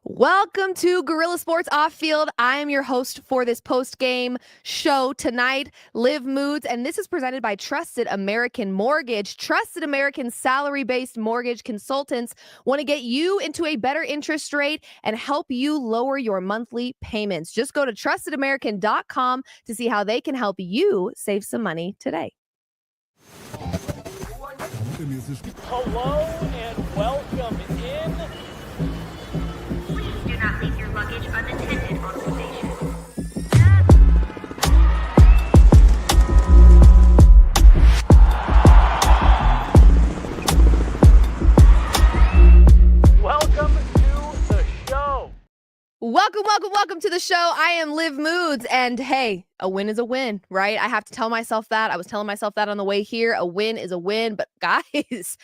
Welcome to Guerilla Sports Off Field. I am your host for this post-game show tonight, Liv Moods, and this is presented by Trusted American Mortgage. Trusted American salary-based mortgage consultants want to get you into a better interest rate and help you lower your monthly payments. Just go to trustedamerican.com to see how they can help you save some money today. Hello and welcome in. Do not leave your luggage unattended on the station. Welcome to the show. Welcome to the show. I am Liv Moods, and hey, a win is a win, right? I have to tell myself that. I was telling myself that on the way here. A win is a win, but guys,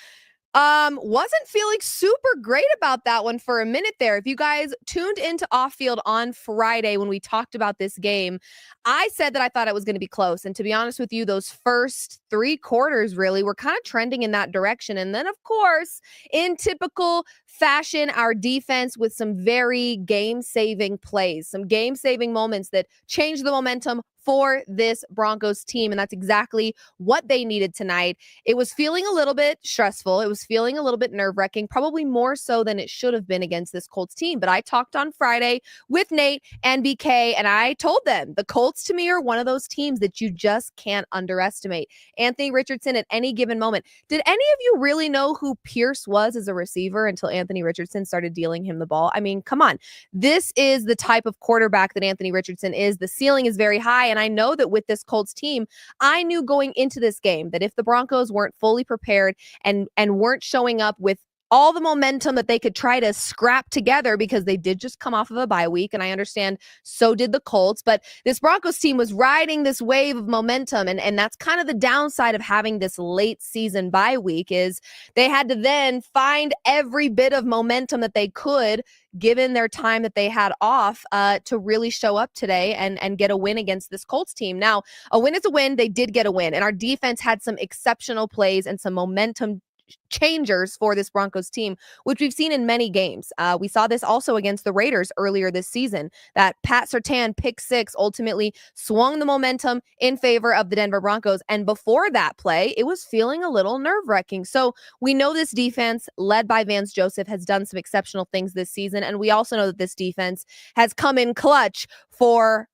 wasn't feeling super great about that one for a minute there. If you guys tuned into Off Field on Friday when we talked about this game, I said that I thought it was going to be close. And to be honest with you, those first three quarters really were kind of trending in that direction. And then, of course, in typical fashion, our defense with some very game-saving plays, some game-saving moments that changed the momentum for this Broncos team. And that's exactly what they needed tonight. It was feeling a little bit stressful. It was feeling a little bit nerve-wracking, probably more so than it should have been against this Colts team. But I talked on Friday with Nate and BK, and I told them the Colts to me are one of those teams that you just can't underestimate. Anthony Richardson at any given moment. Did any of you really know who Pierce was as a receiver until Anthony Richardson started dealing him the ball? I mean, come on. This is the type of quarterback that Anthony Richardson is. The ceiling is very high. And I know that with this Colts team, I knew going into this game that if the Broncos weren't fully prepared and weren't showing up with all the momentum that they could try to scrap together, because they did just come off of a bye week, and I understand so did the Colts, but this Broncos team was riding this wave of momentum, and that's kind of the downside of having this late season bye week is they had to then find every bit of momentum that they could given their time that they had off to really show up today and get a win against this Colts team. Now, a win is a win. They did get a win, and our defense had some exceptional plays and some momentum changers for this Broncos team, which we've seen in many games. We saw this also against the Raiders earlier this season. That Pat Surtain pick six ultimately swung the momentum in favor of the Denver Broncos. And before that play, it was feeling a little nerve-wracking. So we know this defense, led by Vance Joseph, has done some exceptional things this season. And we also know that this defense has come in clutch for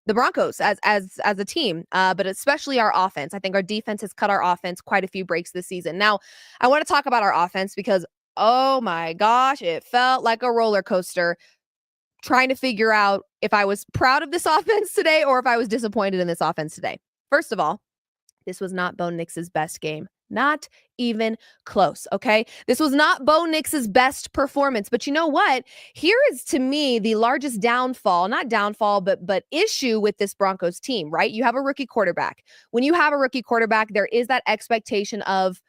the Broncos as a team, but especially our offense. I think our defense has cut our offense quite a few breaks this season. Now, I want to talk about our offense because, oh my gosh, it felt like a roller coaster trying to figure out if I was proud of this offense today or if I was disappointed in this offense today. First of all, this was not Bo Nix's best game. Not even close, okay? This was not Bo Nix's best performance. But you know what? Here is, to me, the largest but issue with this Broncos team, right? You have a rookie quarterback. When you have a rookie quarterback, there is that expectation of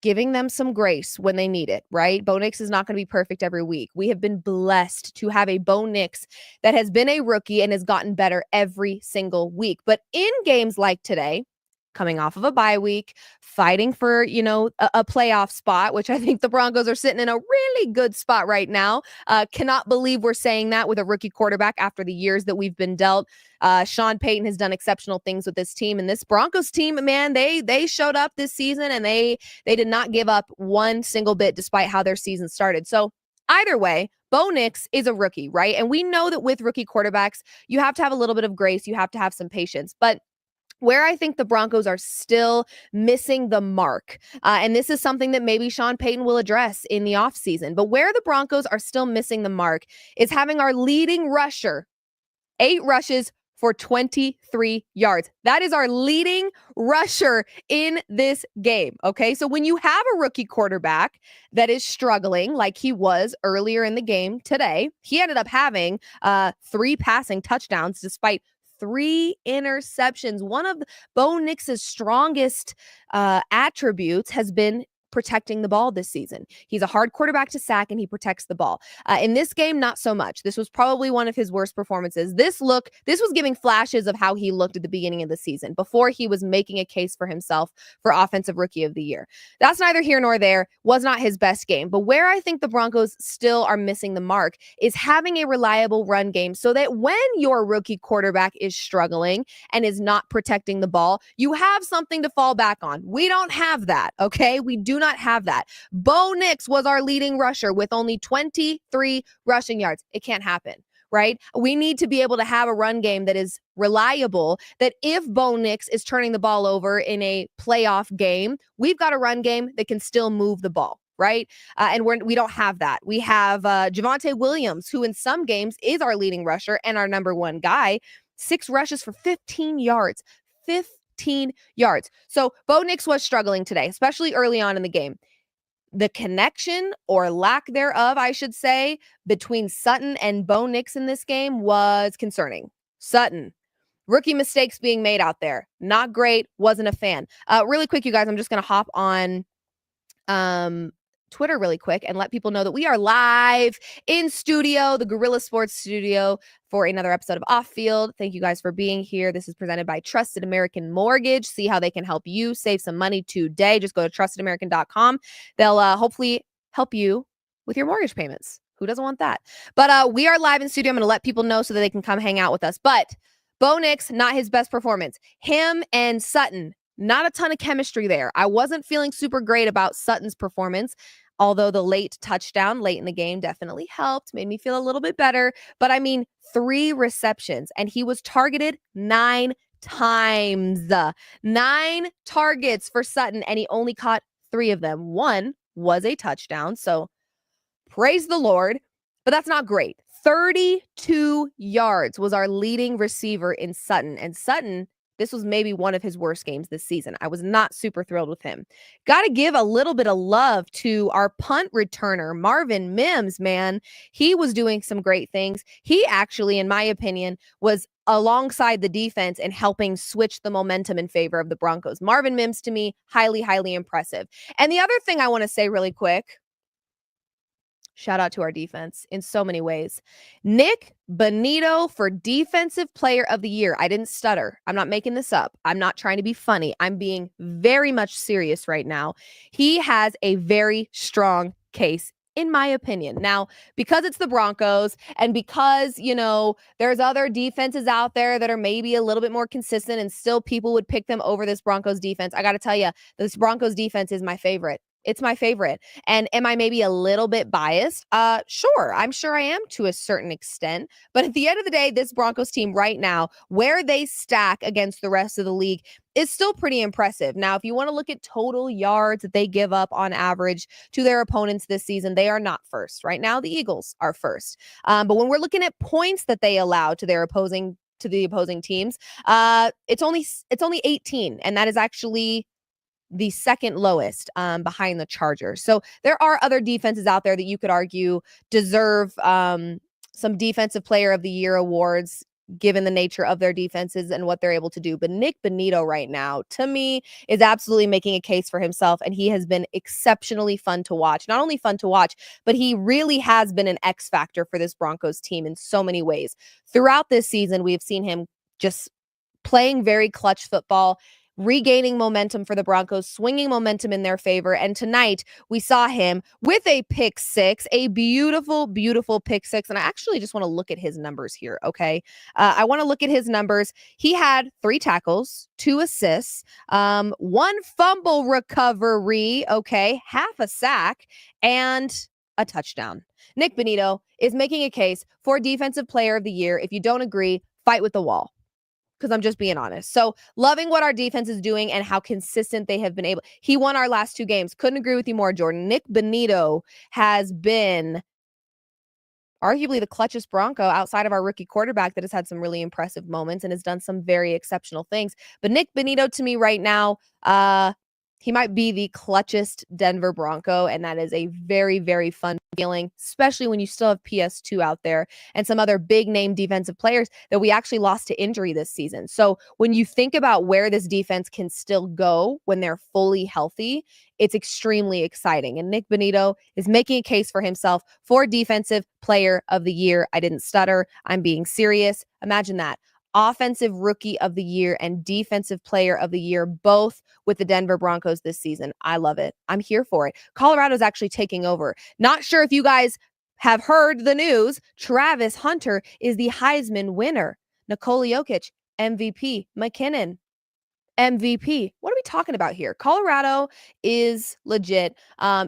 giving them some grace when they need it, right? Bo Nix is not going to be perfect every week. We have been blessed to have a Bo Nix that has been a rookie and has gotten better every single week. But in games like today, coming off of a bye week, fighting for, a playoff spot, which I think the Broncos are sitting in a really good spot right now. Cannot believe we're saying that with a rookie quarterback after the years that we've been dealt. Sean Payton has done exceptional things with this team, and this Broncos team, man, they showed up this season and they did not give up one single bit despite how their season started. So either way, Bo Nix is a rookie, right? And we know that with rookie quarterbacks, you have to have a little bit of grace. You have to have some patience. But where I think the Broncos are still missing the mark, and this is something that maybe Sean Payton will address in the offseason, but where the Broncos are still missing the mark is having our leading rusher 8 rushes for 23 yards. That is our leading rusher in this game, okay? So when you have a rookie quarterback that is struggling like he was earlier in the game today, he ended up having 3 passing touchdowns despite 3 interceptions. One of Bo Nix's strongest attributes has been protecting the ball this season. He's a hard quarterback to sack, and he protects the ball. In this game, not so much. This was probably one of his worst performances. This was giving flashes of how he looked at the beginning of the season before he was making a case for himself for Offensive Rookie of the Year. That's neither here nor there. Was not his best game. But where I think the Broncos still are missing the mark is having a reliable run game so that when your rookie quarterback is struggling and is not protecting the ball, you have something to fall back on. We don't have that, okay? We do not have that. Bo Nix was our leading rusher with only 23 rushing yards. It can't happen, right? We need to be able to have a run game that is reliable, that if Bo Nix is turning the ball over in a playoff game, we've got a run game that can still move the ball, right? And we don't have that. We have Javonte Williams, who in some games is our leading rusher and our number one guy, 6 rushes for 15 yards. 15 yards. So Bo Nix was struggling today, especially early on in the game. The connection, or lack thereof, I should say, between Sutton and Bo Nix in this game was concerning. Sutton, rookie mistakes being made out there. Not great. Wasn't a fan. Really quick, you guys, I'm just going to hop on Twitter really quick and let people know that we are live in studio, the Guerilla Sports Studio, for another episode of Off Field. Thank you guys for being here. This is presented by Trusted American Mortgage. See how they can help you save some money today. Just go to trustedamerican.com. They'll hopefully help you with your mortgage payments. Who doesn't want that? But we are live in studio. I'm going to let people know so that they can come hang out with us. But Bo Nix, not his best performance. Him and Sutton, not a ton of chemistry there. I wasn't feeling super great about Sutton's performance, although the late touchdown late in the game definitely helped, made me feel a little bit better. But I mean, 3 receptions, and he was targeted 9 times. 9 targets for Sutton, and he only caught 3 of them. 1 was a touchdown, so praise the Lord, but that's not great. 32 yards was our leading receiver in Sutton, and Sutton, this was maybe one of his worst games this season. I was not super thrilled with him. Got to give a little bit of love to our punt returner, Marvin Mims, man. He was doing some great things. He actually, in my opinion, was alongside the defense and helping switch the momentum in favor of the Broncos. Marvin Mims, to me, highly, highly impressive. And the other thing I want to say really quick, shout out to our defense in so many ways. Nick Bonito for Defensive Player of the Year. I didn't stutter. I'm not making this up. I'm not trying to be funny. I'm being very much serious right now. He has a very strong case, in my opinion. Now, because it's the Broncos and because, there's other defenses out there that are maybe a little bit more consistent and still people would pick them over this Broncos defense, I got to tell you, this Broncos defense is my favorite. It's my favorite. And am I maybe a little bit biased? Sure. I'm sure I am to a certain extent. But at the end of the day, this Broncos team right now, where they stack against the rest of the league, is still pretty impressive. Now, if you want to look at total yards that they give up on average to their opponents this season, they are not first. Right now, the Eagles are first. But when we're looking at points that they allow to the opposing teams, it's only 18, and that is actually the second lowest behind the Chargers. So there are other defenses out there that you could argue deserve some Defensive Player of the Year awards, given the nature of their defenses and what they're able to do. But Nick Bonito right now, to me, is absolutely making a case for himself, and he has been exceptionally fun to watch. Not only fun to watch, but he really has been an X factor for this Broncos team in so many ways. Throughout this season, we have seen him just playing very clutch football, regaining momentum for the Broncos, swinging momentum in their favor. And tonight we saw him with a pick 6, a beautiful, beautiful pick 6. And I actually just want to look at his numbers here. Okay. I want to look at his numbers. He had 3 tackles, 2 assists, 1 fumble recovery. Okay. Half a sack and a touchdown. Nick Bonito is making a case for Defensive Player of the Year. If you don't agree, fight with the wall, because I'm just being honest. So loving what our defense is doing and how consistent they have been able. He won our last 2 games. Couldn't agree with you more, Jordan. Nick Bonito has been arguably the clutchest Bronco outside of our rookie quarterback that has had some really impressive moments and has done some very exceptional things. But Nick Bonito, to me right now, He might be the clutchest Denver Bronco, and that is a very, very fun feeling, especially when you still have PS2 out there and some other big name defensive players that we actually lost to injury this season. So when you think about where this defense can still go when they're fully healthy, it's extremely exciting. And Nick Bonito is making a case for himself for Defensive Player of the Year. I didn't stutter. I'm being serious. Imagine that. Offensive Rookie of the Year and Defensive Player of the Year, both with the Denver Broncos this season. I love it. I'm here for it. Colorado's actually taking over. Not sure if you guys have heard the news. Travis Hunter is the Heisman winner. Nikola Jokic, MVP. McKinnon, MVP. What are we talking about here? Colorado is legit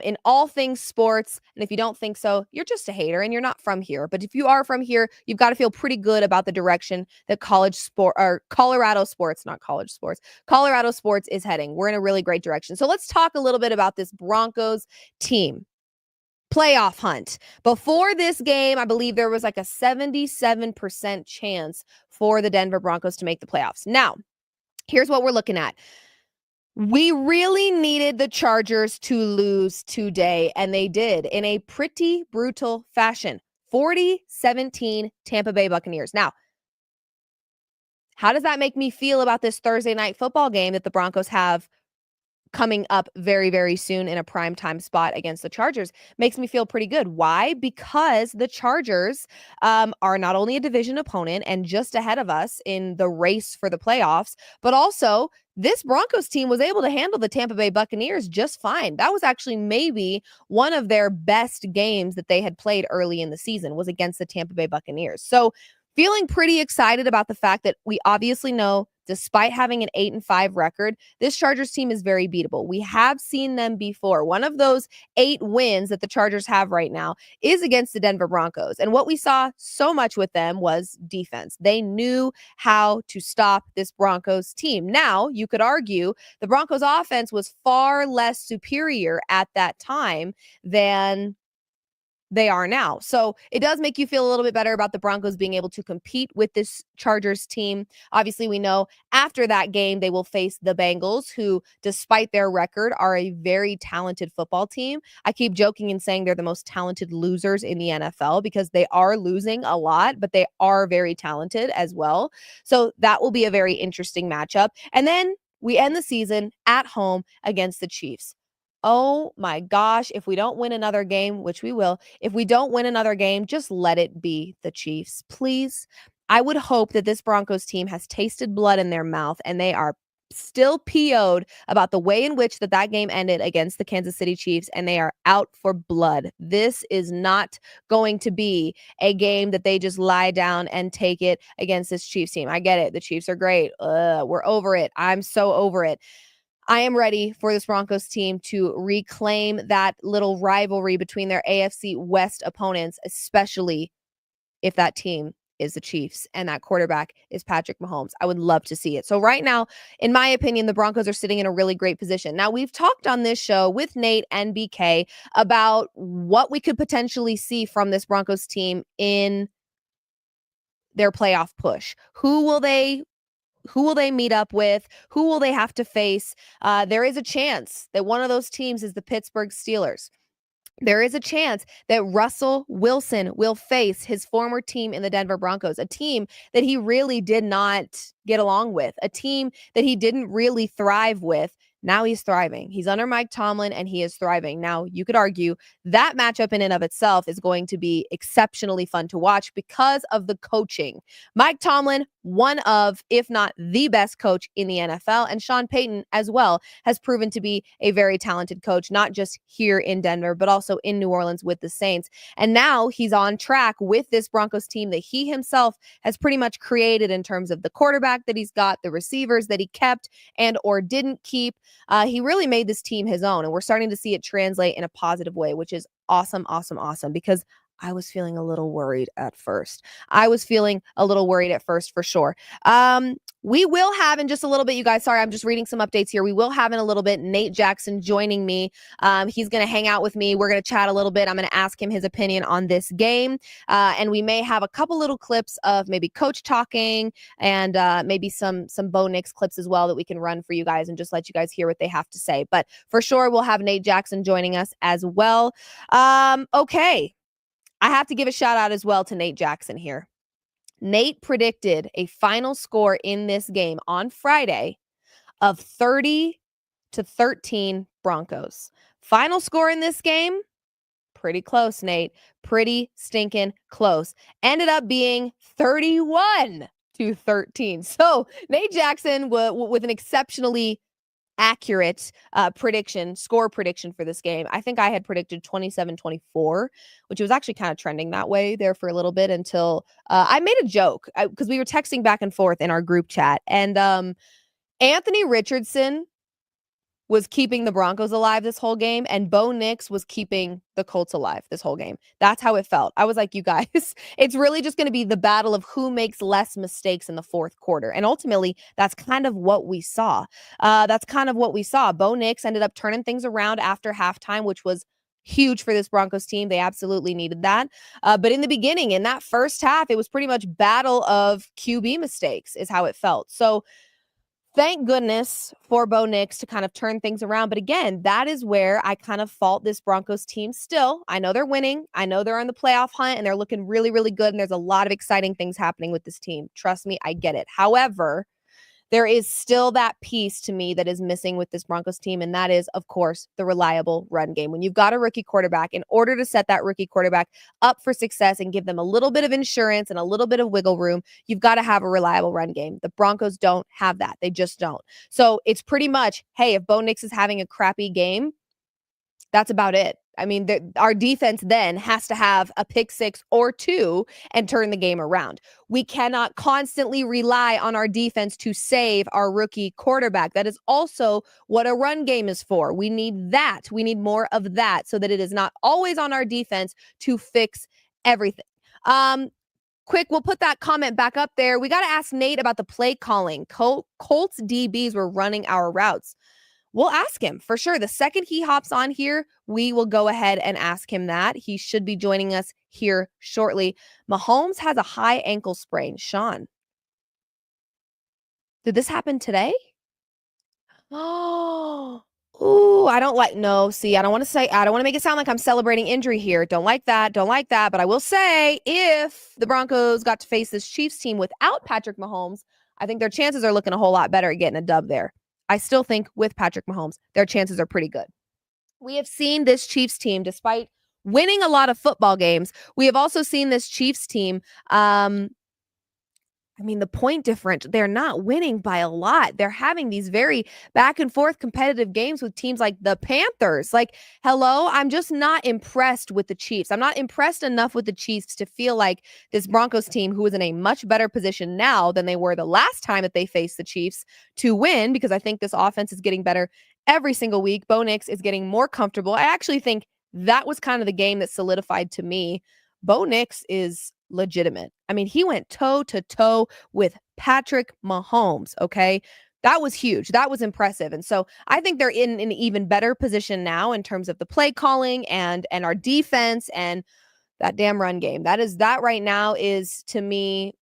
in all things sports. And if you don't think so, you're just a hater and you're not from here. But if you are from here, you've got to feel pretty good about the direction that Colorado sports, not college sports, Colorado sports is heading. We're in a really great direction. So let's talk a little bit about this Broncos team. Playoff hunt. Before this game, I believe there was like a 77% chance for the Denver Broncos to make the playoffs. Now, here's what we're looking at. We really needed the Chargers to lose today, and they did in a pretty brutal fashion. 40-17 Tampa Bay Buccaneers. Now, how does that make me feel about this Thursday night football game that the Broncos have coming up very, very soon in a primetime spot against the Chargers? Makes me feel pretty good. Why? Because the Chargers are not only a division opponent and just ahead of us in the race for the playoffs, but also this Broncos team was able to handle the Tampa Bay Buccaneers just fine. That was actually maybe one of their best games that they had played early in the season, was against the Tampa Bay Buccaneers. So feeling pretty excited about the fact that we obviously know, despite having an 8-5 record, this Chargers team is very beatable. We have seen them before. One of those 8 wins that the Chargers have right now is against the Denver Broncos. And what we saw so much with them was defense. They knew how to stop this Broncos team. Now, you could argue the Broncos offense was far less superior at that time than they are now. So it does make you feel a little bit better about the Broncos being able to compete with this Chargers team. Obviously, we know after that game, they will face the Bengals, who, despite their record, are a very talented football team. I keep joking and saying they're the most talented losers in the NFL because they are losing a lot, but they are very talented as well. So that will be a very interesting matchup. And then we end the season at home against the Chiefs. Oh my gosh, if we don't win another game, which we will, if we don't win another game, just let it be the Chiefs, please. I would hope that this Broncos team has tasted blood in their mouth and they are still PO'd about the way in which that game ended against the Kansas City Chiefs, and they are out for blood. This is not going to be a game that they just lie down and take it against this Chiefs team. I get it. The Chiefs are great. We're over it. I'm so over it. I am ready for this Broncos team to reclaim that little rivalry between their AFC West opponents, especially if that team is the Chiefs and that quarterback is Patrick Mahomes. I would love to see it. So right now, in my opinion, the Broncos are sitting in a really great position. Now, we've talked on this show with Nate and BK about what we could potentially see from this Broncos team in their playoff push. Who will they meet up with? Who will they have to face? There is a chance that one of those teams is the Pittsburgh Steelers. There is a chance that Russell Wilson will face his former team in the Denver Broncos, a team that he really did not get along with, a team that he didn't really thrive with. Now he's thriving. He's under Mike Tomlin and he is thriving. Now, you could argue that matchup in and of itself is going to be exceptionally fun to watch because of the coaching. Mike Tomlin, one of, if not the best coach in the NFL, and Sean Payton as well has proven to be a very talented coach, not just here in Denver, but also in New Orleans with the Saints. And now he's on track with this Broncos team that he himself has pretty much created in terms of the quarterback that he's got, the receivers that he kept and or didn't keep. He really made this team his own, and we're starting to see it translate in a positive way, which is awesome, awesome, awesome, because I was feeling a little worried at first. For sure. We will have in just a little bit, you guys. Sorry, I'm just reading some updates here. We will have in a little bit Nate Jackson joining me. He's going to hang out with me. We're going to chat a little bit. I'm going to ask him his opinion on this game. And we may have a couple little clips of maybe coach talking and maybe some Bo Nix clips as well that we can run for you guys and just let you guys hear what they have to say. But for sure, we'll have Nate Jackson joining us as well. Okay. I have to give a shout out as well to Nate Jackson here. Nate predicted a final score in this game on Friday of 30-13 Broncos. Final score in this game, pretty close, Nate. Pretty stinking close. Ended up being 31-13. So Nate Jackson with an exceptionally accurate score prediction for this game. I think I had predicted 27-24, which was actually kind of trending that way there for a little bit until I made a joke because we were texting back and forth in our group chat, and Anthony Richardson was keeping the Broncos alive this whole game, and Bo Nix was keeping the Colts alive this whole game. That's how it felt. I was like, you guys, it's really just going to be the battle of who makes less mistakes in the fourth quarter. And ultimately, that's kind of what we saw. Bo Nix ended up turning things around after halftime, which was huge for this Broncos team. They absolutely needed that. But in the beginning, in that first half, it was pretty much battle of QB mistakes is how it felt. So thank goodness for Bo Nix to kind of turn things around. But again, that is where I kind of fault this Broncos team still. I know they're winning. I know they're on the playoff hunt and they're looking really, really good. And there's a lot of exciting things happening with this team. Trust me, I get it. However, there is still that piece to me that is missing with this Broncos team, and that is, of course, the reliable run game. When you've got a rookie quarterback, in order to set that rookie quarterback up for success and give them a little bit of insurance and a little bit of wiggle room, you've got to have a reliable run game. The Broncos don't have that. They just don't. So it's pretty much, hey, if Bo Nix is having a crappy game, that's about it. I mean, our defense then has to have a pick six or two and turn the game around. We cannot constantly rely on our defense to save our rookie quarterback. That is also what a run game is for. We need that. We need more of that so that it is not always on our defense to fix everything. Quick, we'll put that comment back up there. We got to ask Nate about the play calling. Colts DBs were running our routes. We'll ask him for sure. The second he hops on here, we will go ahead and ask him that. He should be joining us here shortly. Mahomes has a high ankle sprain. Sean, did this happen today? Oh, ooh, I don't want to make it sound like I'm celebrating injury here. Don't like that. But I will say, if the Broncos got to face this Chiefs team without Patrick Mahomes, I think their chances are looking a whole lot better at getting a dub there. I still think with Patrick Mahomes, their chances are pretty good. We have seen this Chiefs team, despite winning a lot of football games, we have also seen this Chiefs team, the point difference, they're not winning by a lot. They're having these very back and forth competitive games with teams like the Panthers. Like, hello, I'm just not impressed with the Chiefs. I'm not impressed enough with the Chiefs to feel like this Broncos team, who is in a much better position now than they were the last time that they faced the Chiefs, to win, because I think this offense is getting better every single week. Bo Nix is getting more comfortable. I actually think that was kind of the game that solidified to me Bo Nix is legitimate. I mean, he went toe-to-toe with Patrick Mahomes, okay? That was huge. That was impressive. And so I think they're in an even better position now in terms of the play calling and our defense and that damn run game. That right now is, to me,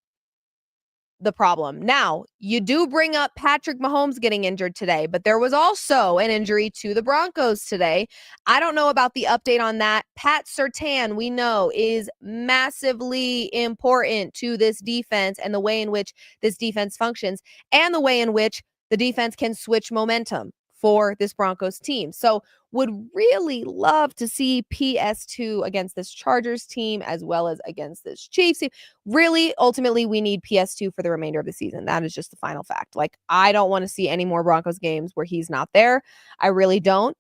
the problem. Now, you do bring up Patrick Mahomes getting injured today, but there was also an injury to the Broncos today. I don't know about the update on that. Pat Surtain, we know, is massively important to this defense and the way in which this defense functions and the way in which the defense can switch momentum for this Broncos team. So would really love to see PS2 against this Chargers team as well as against this Chiefs team. Really, ultimately, we need PS2 for the remainder of the season. That is just the final fact. Like, I don't want to see any more Broncos games where he's not there. I really don't.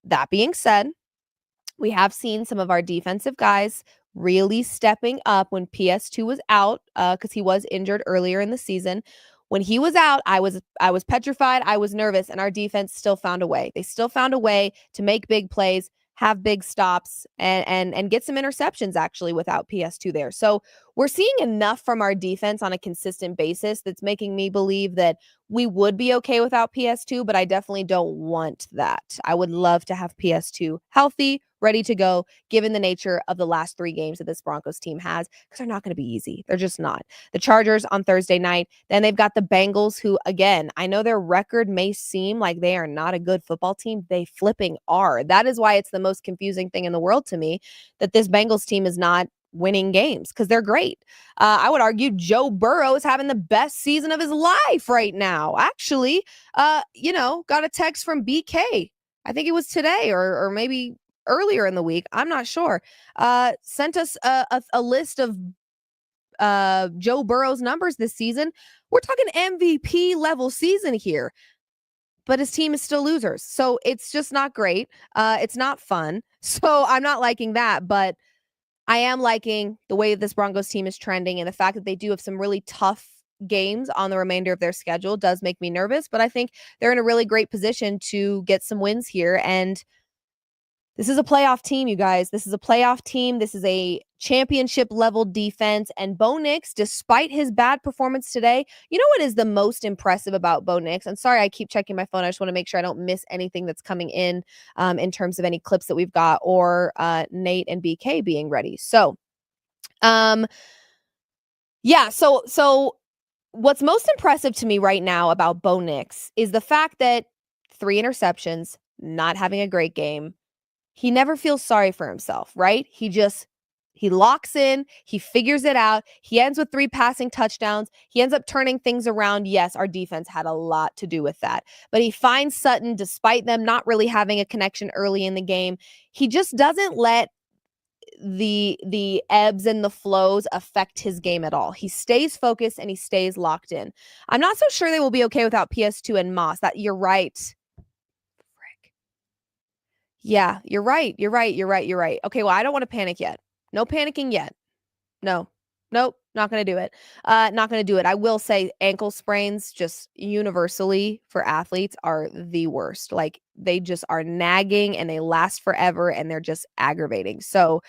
That being said, we have seen some of our defensive guys really stepping up when PS2 was out because he was injured earlier in the season. When he was out, I was petrified. I was nervous, and our defense still found a way. They still found a way to make big plays. have big stops, and get some interceptions actually without PS2 there. So we're seeing enough from our defense on a consistent basis that's making me believe that we would be okay without PS2, but I definitely don't want that. I would love to have PS2 healthy, ready to go, given the nature of the last 3 games that this Broncos team has, because they're not going to be easy. They're just not. The Chargers on Thursday night. Then they've got the Bengals, who, again, I know their record may seem like they are not a good football team. They flipping are. That is why it's the most confusing thing in the world to me that this Bengals team is not winning games, because they're great. I would argue Joe Burrow is having the best season of his life right now. Actually, got a text from BK. I think it was today or maybe earlier in the week. I'm not sure. Sent us a list of Joe Burrow's numbers this season. We're talking MVP level season here, but his team is still losers. So it's just not great. It's not fun. So I'm not liking that, but I am liking the way this Broncos team is trending, and the fact that they do have some really tough games on the remainder of their schedule does make me nervous, but I think they're in a really great position to get some wins here. And this is a playoff team, you guys. This is a playoff team. This is a championship level defense. And Bo Nix, despite his bad performance today, you know what is the most impressive about Bo Nix? And sorry, I keep checking my phone. I just want to make sure I don't miss anything that's coming in terms of any clips that we've got, or Nate and BK being ready. So, So what's most impressive to me right now about Bo Nix is the fact that 3 interceptions, not having a great game. He never feels sorry for himself, right? He locks in, he figures it out. He ends with 3 passing touchdowns. He ends up turning things around. Yes, our defense had a lot to do with that. But he finds Sutton, despite them not really having a connection early in the game. He just doesn't let the ebbs and the flows affect his game at all. He stays focused and he stays locked in. I'm not so sure they will be okay without PS2 and Moss. That you're right. Yeah, you're right. Okay, well, I don't want to panic yet. No panicking yet. No. Nope, not going to do it. Not going to do it. I will say ankle sprains just universally for athletes are the worst. Like, they just are nagging and they last forever and they're just aggravating. So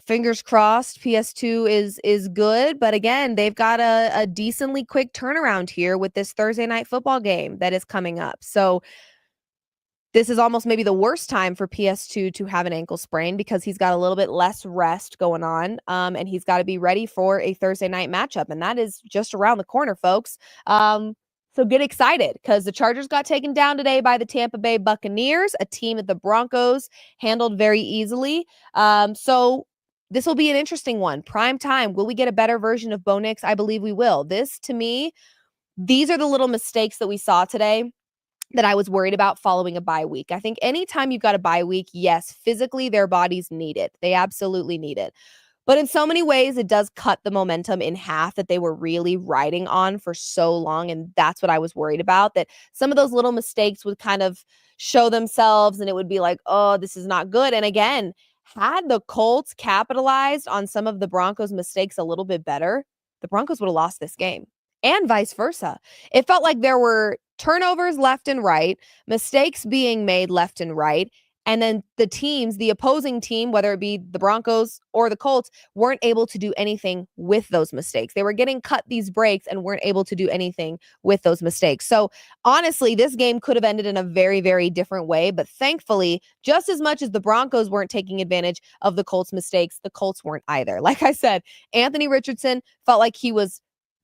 fingers crossed PS2 is good, but again, they've got a decently quick turnaround here with this Thursday night football game that is coming up. So this is almost maybe the worst time for PS2 to have an ankle sprain, because he's got a little bit less rest going on, and he's got to be ready for a Thursday night matchup, and that is just around the corner, folks. So get excited, because the Chargers got taken down today by the Tampa Bay Buccaneers, a team that the Broncos handled very easily. So this will be an interesting one. Prime time. Will we get a better version of Bo Nix? I believe we will. This, to me, these are the little mistakes that we saw today that I was worried about following a bye week. I think anytime you've got a bye week, yes, physically their bodies need it. They absolutely need it. But in so many ways, it does cut the momentum in half that they were really riding on for so long. And that's what I was worried about, that some of those little mistakes would kind of show themselves and it would be like, oh, this is not good. And again, had the Colts capitalized on some of the Broncos' mistakes a little bit better, the Broncos would have lost this game, and vice versa. It felt like there were turnovers left and right, mistakes being made left and right, and then the opposing team, whether it be the Broncos or the Colts, weren't able to do anything with those mistakes. They were getting cut these breaks and weren't able to do anything with those mistakes. So honestly, this game could have ended in a very, very different way. But thankfully, just as much as the Broncos weren't taking advantage of the Colts' mistakes, the Colts weren't either. Like I said, Anthony Richardson felt like he was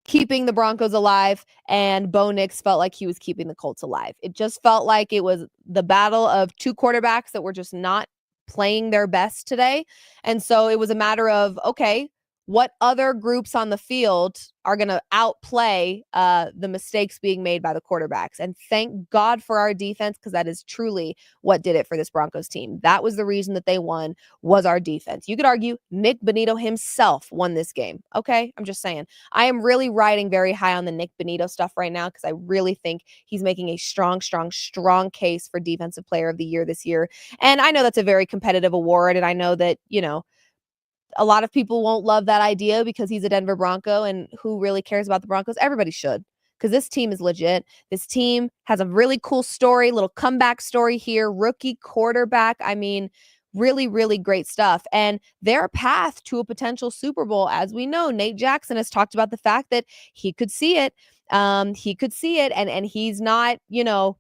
keeping the Broncos alive, and Bo Nix felt like he was keeping the Colts alive. It just felt like it was the battle of 2 quarterbacks that were just not playing their best today. And so it was a matter of, okay, what other groups on the field are going to outplay the mistakes being made by the quarterbacks? And thank God for our defense, because that is truly what did it for this Broncos team. That was the reason that they won, was our defense. You could argue Nick Bonito himself won this game. Okay, I'm just saying. I am really riding very high on the Nick Bonito stuff right now, because I really think he's making a strong case for Defensive Player of the Year this year. And I know that's a very competitive award, and I know that, a lot of people won't love that idea because he's a Denver Bronco, and who really cares about the Broncos? Everybody should. because this team is legit. This team has a really cool story, little comeback story here. Rookie quarterback. I mean, really, really great stuff. And their path to a potential Super Bowl, as we know, Nate Jackson has talked about the fact that he could see it. He could see it, and he's not,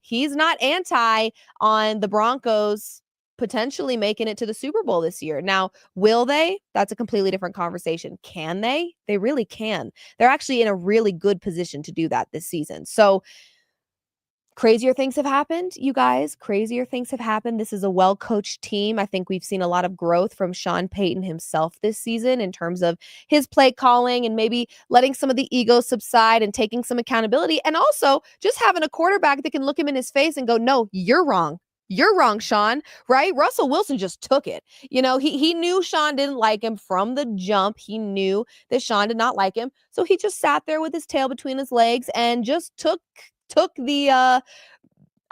he's not anti on the Broncos potentially making it to the Super Bowl this year. Now, will they? That's a completely different conversation. Can they? They really can. They're actually in a really good position to do that this season. So crazier things have happened, you guys. Crazier things have happened. This is a well-coached team. I think we've seen a lot of growth from Sean Payton himself this season in terms of his play calling and maybe letting some of the ego subside and taking some accountability. And also just having a quarterback that can look him in his face and go, no, you're wrong. You're wrong, Sean, right? Russell Wilson just took it. He knew Sean didn't like him from the jump. He knew that Sean did not like him. So he just sat there with his tail between his legs and just took the I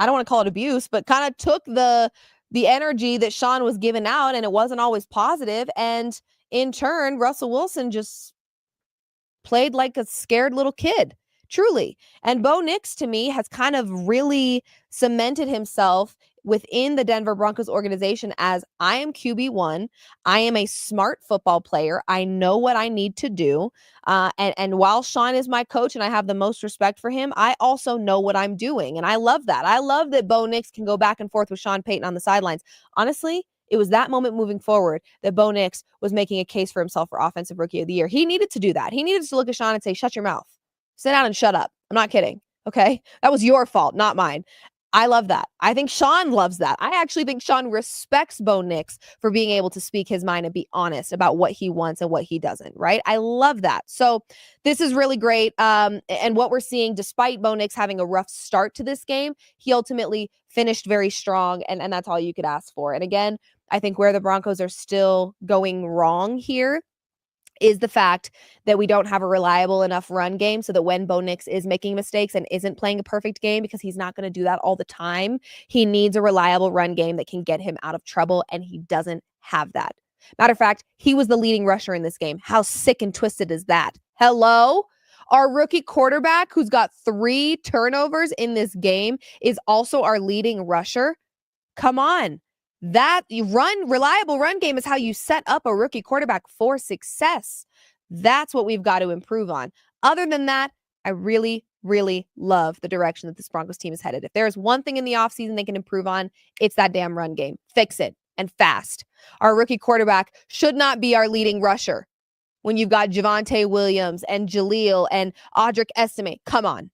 don't want to call it abuse, but kind of took the energy that Sean was giving out, and it wasn't always positive. And in turn, Russell Wilson just played like a scared little kid, truly. And Bo Nix, to me, has kind of really cemented himself within the Denver Broncos organization as I am QB1. I am a smart football player. I know what I need to do. And while Sean is my coach and I have the most respect for him, I also know what I'm doing. And I love that. I love that Bo Nix can go back and forth with Sean Payton on the sidelines. Honestly, it was that moment moving forward that Bo Nix was making a case for himself for Offensive Rookie of the Year. He needed to do that. He needed to look at Sean and say, shut your mouth. Sit down and shut up. I'm not kidding. Okay? That was your fault, not mine. I love that. I think Sean loves that. I actually think Sean respects Bo Nix for being able to speak his mind and be honest about what he wants and what he doesn't, right? I love that. So this is really great. And what we're seeing, despite Bo Nix having a rough start to this game, he ultimately finished very strong, and that's all you could ask for. And again, I think where the Broncos are still going wrong here is the fact that we don't have a reliable enough run game so that when Bo Nix is making mistakes and isn't playing a perfect game, because he's not going to do that all the time, he needs a reliable run game that can get him out of trouble, and he doesn't have that. Matter of fact, he was the leading rusher in this game. How sick and twisted is that? Hello? Our rookie quarterback, who's got 3 turnovers in this game, is also our leading rusher. Come on. That reliable run game is how you set up a rookie quarterback for success. That's what we've got to improve on. Other than that, I really, really love the direction that this Broncos team is headed. If there's one thing in the offseason they can improve on, it's that damn run game. Fix it, and fast. Our rookie quarterback should not be our leading rusher when you've got Javonte Williams and Jaleel and Audric Estime. Come on.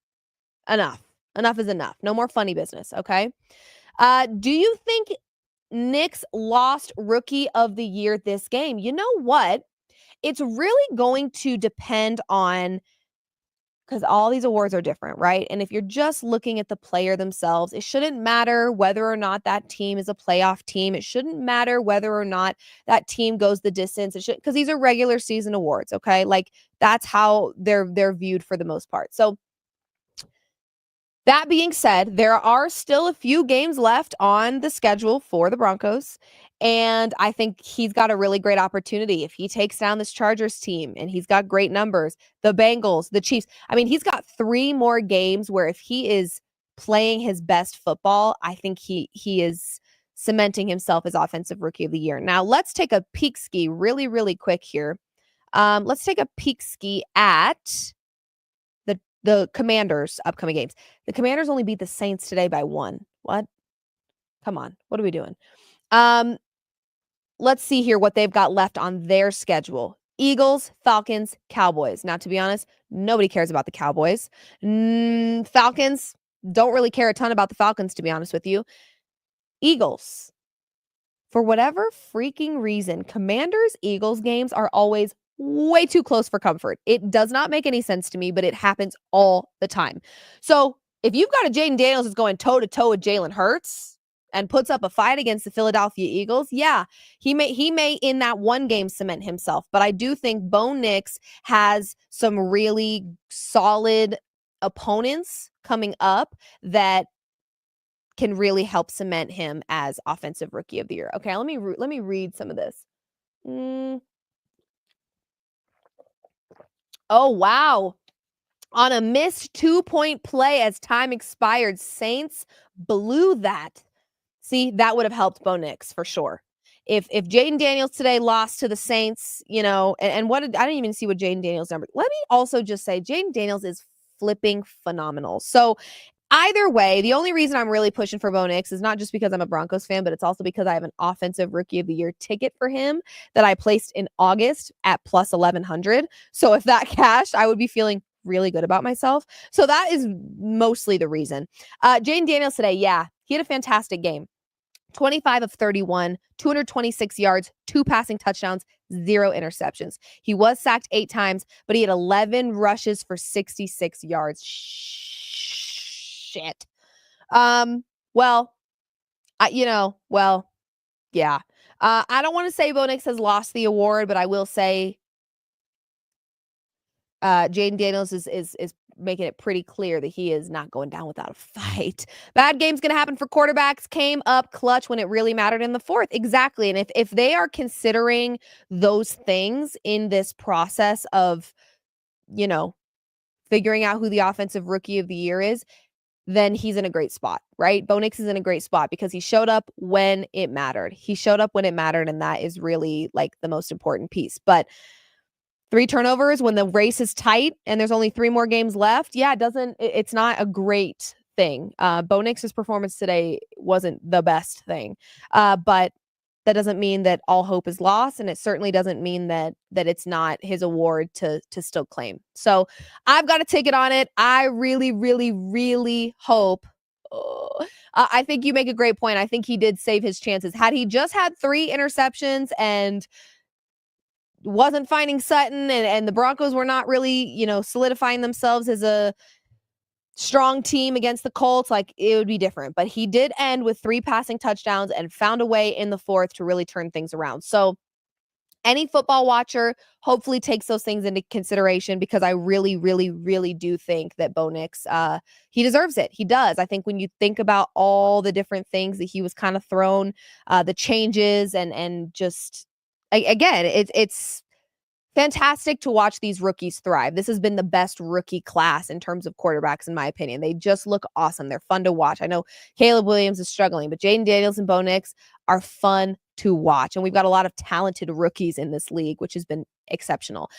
Enough. Enough is enough. No more funny business, okay? Do you think Nix lost Rookie of the Year this game? You know what? It's really going to depend on, because all these awards are different, right? And if you're just looking at the player themselves, it shouldn't matter whether or not that team is a playoff team. It shouldn't matter whether or not that team goes the distance. It should, because these are regular season awards, okay? Like that's how they're viewed for the most part. So that being said, there are still a few games left on the schedule for the Broncos, and I think he's got a really great opportunity. If he takes down this Chargers team, and he's got great numbers, the Bengals, the Chiefs, I mean, he's got 3 more games where if he is playing his best football, I think he is cementing himself as Offensive Rookie of the Year. Now, let's take a peek ski really, really quick here. Let's take a peek ski at the Commanders' upcoming games. The Commanders only beat the Saints today by 1. What? Come on. What are we doing? Let's see here what they've got left on their schedule. Eagles, Falcons, Cowboys. Now, to be honest, nobody cares about the Cowboys. Falcons, don't really care a ton about the Falcons, to be honest with you. Eagles. For whatever freaking reason, Commanders-Eagles games are always way too close for comfort. It does not make any sense to me, but it happens all the time. So if you've got a Jaden Daniels that's going toe-to-toe with Jalen Hurts and puts up a fight against the Philadelphia Eagles, yeah, he may in that one game cement himself. But I do think Bo Nix has some really solid opponents coming up that can really help cement him as Offensive Rookie of the Year. Okay, let me read some of this. Oh, wow. on a missed 2-point play as time expired. Saints blew that. See, that would have helped Bo Nix for sure. If Jaden Daniels today lost to the Saints, and what I didn't even see what Jaden Daniels number. Let me also just say Jaden Daniels is flipping phenomenal. So either way, the only reason I'm really pushing for Bo Nix is not just because I'm a Broncos fan, but it's also because I have an offensive rookie of the year ticket for him that I placed in August at plus 1,100. So if that cashed, I would be feeling really good about myself. So that is mostly the reason. Jaden Daniels today, yeah, he had a fantastic game. 25 of 31, 226 yards, 2 passing touchdowns, 0 interceptions. He was sacked 8 times, but he had 11 rushes for 66 yards. Shit. Well, yeah. I don't want to say Bo Nix has lost the award, but I will say Jaden Daniels is making it pretty clear that he is not going down without a fight. Bad game's going to happen for quarterbacks. Came up clutch when it really mattered in the fourth. Exactly. And if they are considering those things in this process of, figuring out who the offensive rookie of the year is, then he's in a great spot, right? Bo Nix is in a great spot because he showed up when it mattered. He showed up when it mattered, and that is really like the most important piece. But 3 turnovers when the race is tight and there's only 3 more games left. Yeah, it's not a great thing. Bo Nix's performance today wasn't the best thing. But that doesn't mean that all hope is lost. And it certainly doesn't mean that it's not his award to still claim. So I've got a ticket on it. I really, really, really hope. I think you make a great point. I think he did save his chances. Had he just had 3 interceptions and wasn't finding Sutton and the Broncos were not really, solidifying themselves as a strong team against the Colts, like it would be different. But he did end with 3 passing touchdowns and found a way in the fourth to really turn things around. So any football watcher hopefully takes those things into consideration because I really, really, really do think that Bo Nix, he deserves it. He does. I think when you think about all the different things that he was kind of thrown, the changes and just, again, it's fantastic to watch these rookies thrive. This has been the best rookie class in terms of quarterbacks, in my opinion. They just look awesome. They're fun to watch. I know Caleb Williams is struggling, but Jaden Daniels and Bo Nix are fun to watch. And we've got a lot of talented rookies in this league, which has been exceptional.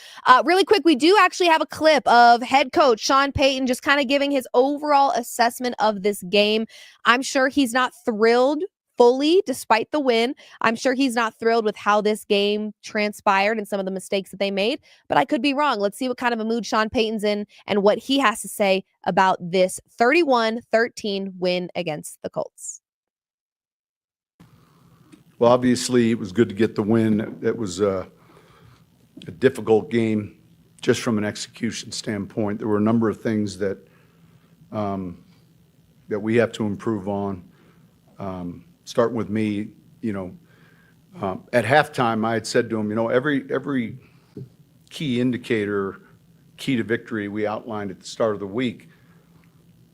Really quick, we do actually have a clip of head coach Sean Payton just kind of giving his overall assessment of this game. I'm sure he's not thrilled fully despite the win. I'm sure he's not thrilled with how this game transpired and some of the mistakes that they made, but I could be wrong. Let's see what kind of a mood Sean Payton's in and what he has to say about this 31-13 win against the Colts. Well, obviously it was good to get the win. It was a difficult game just from an execution standpoint. There were a number of things that we have to improve on. Starting with me, at halftime, I had said to him, every key indicator, key to victory we outlined at the start of the week,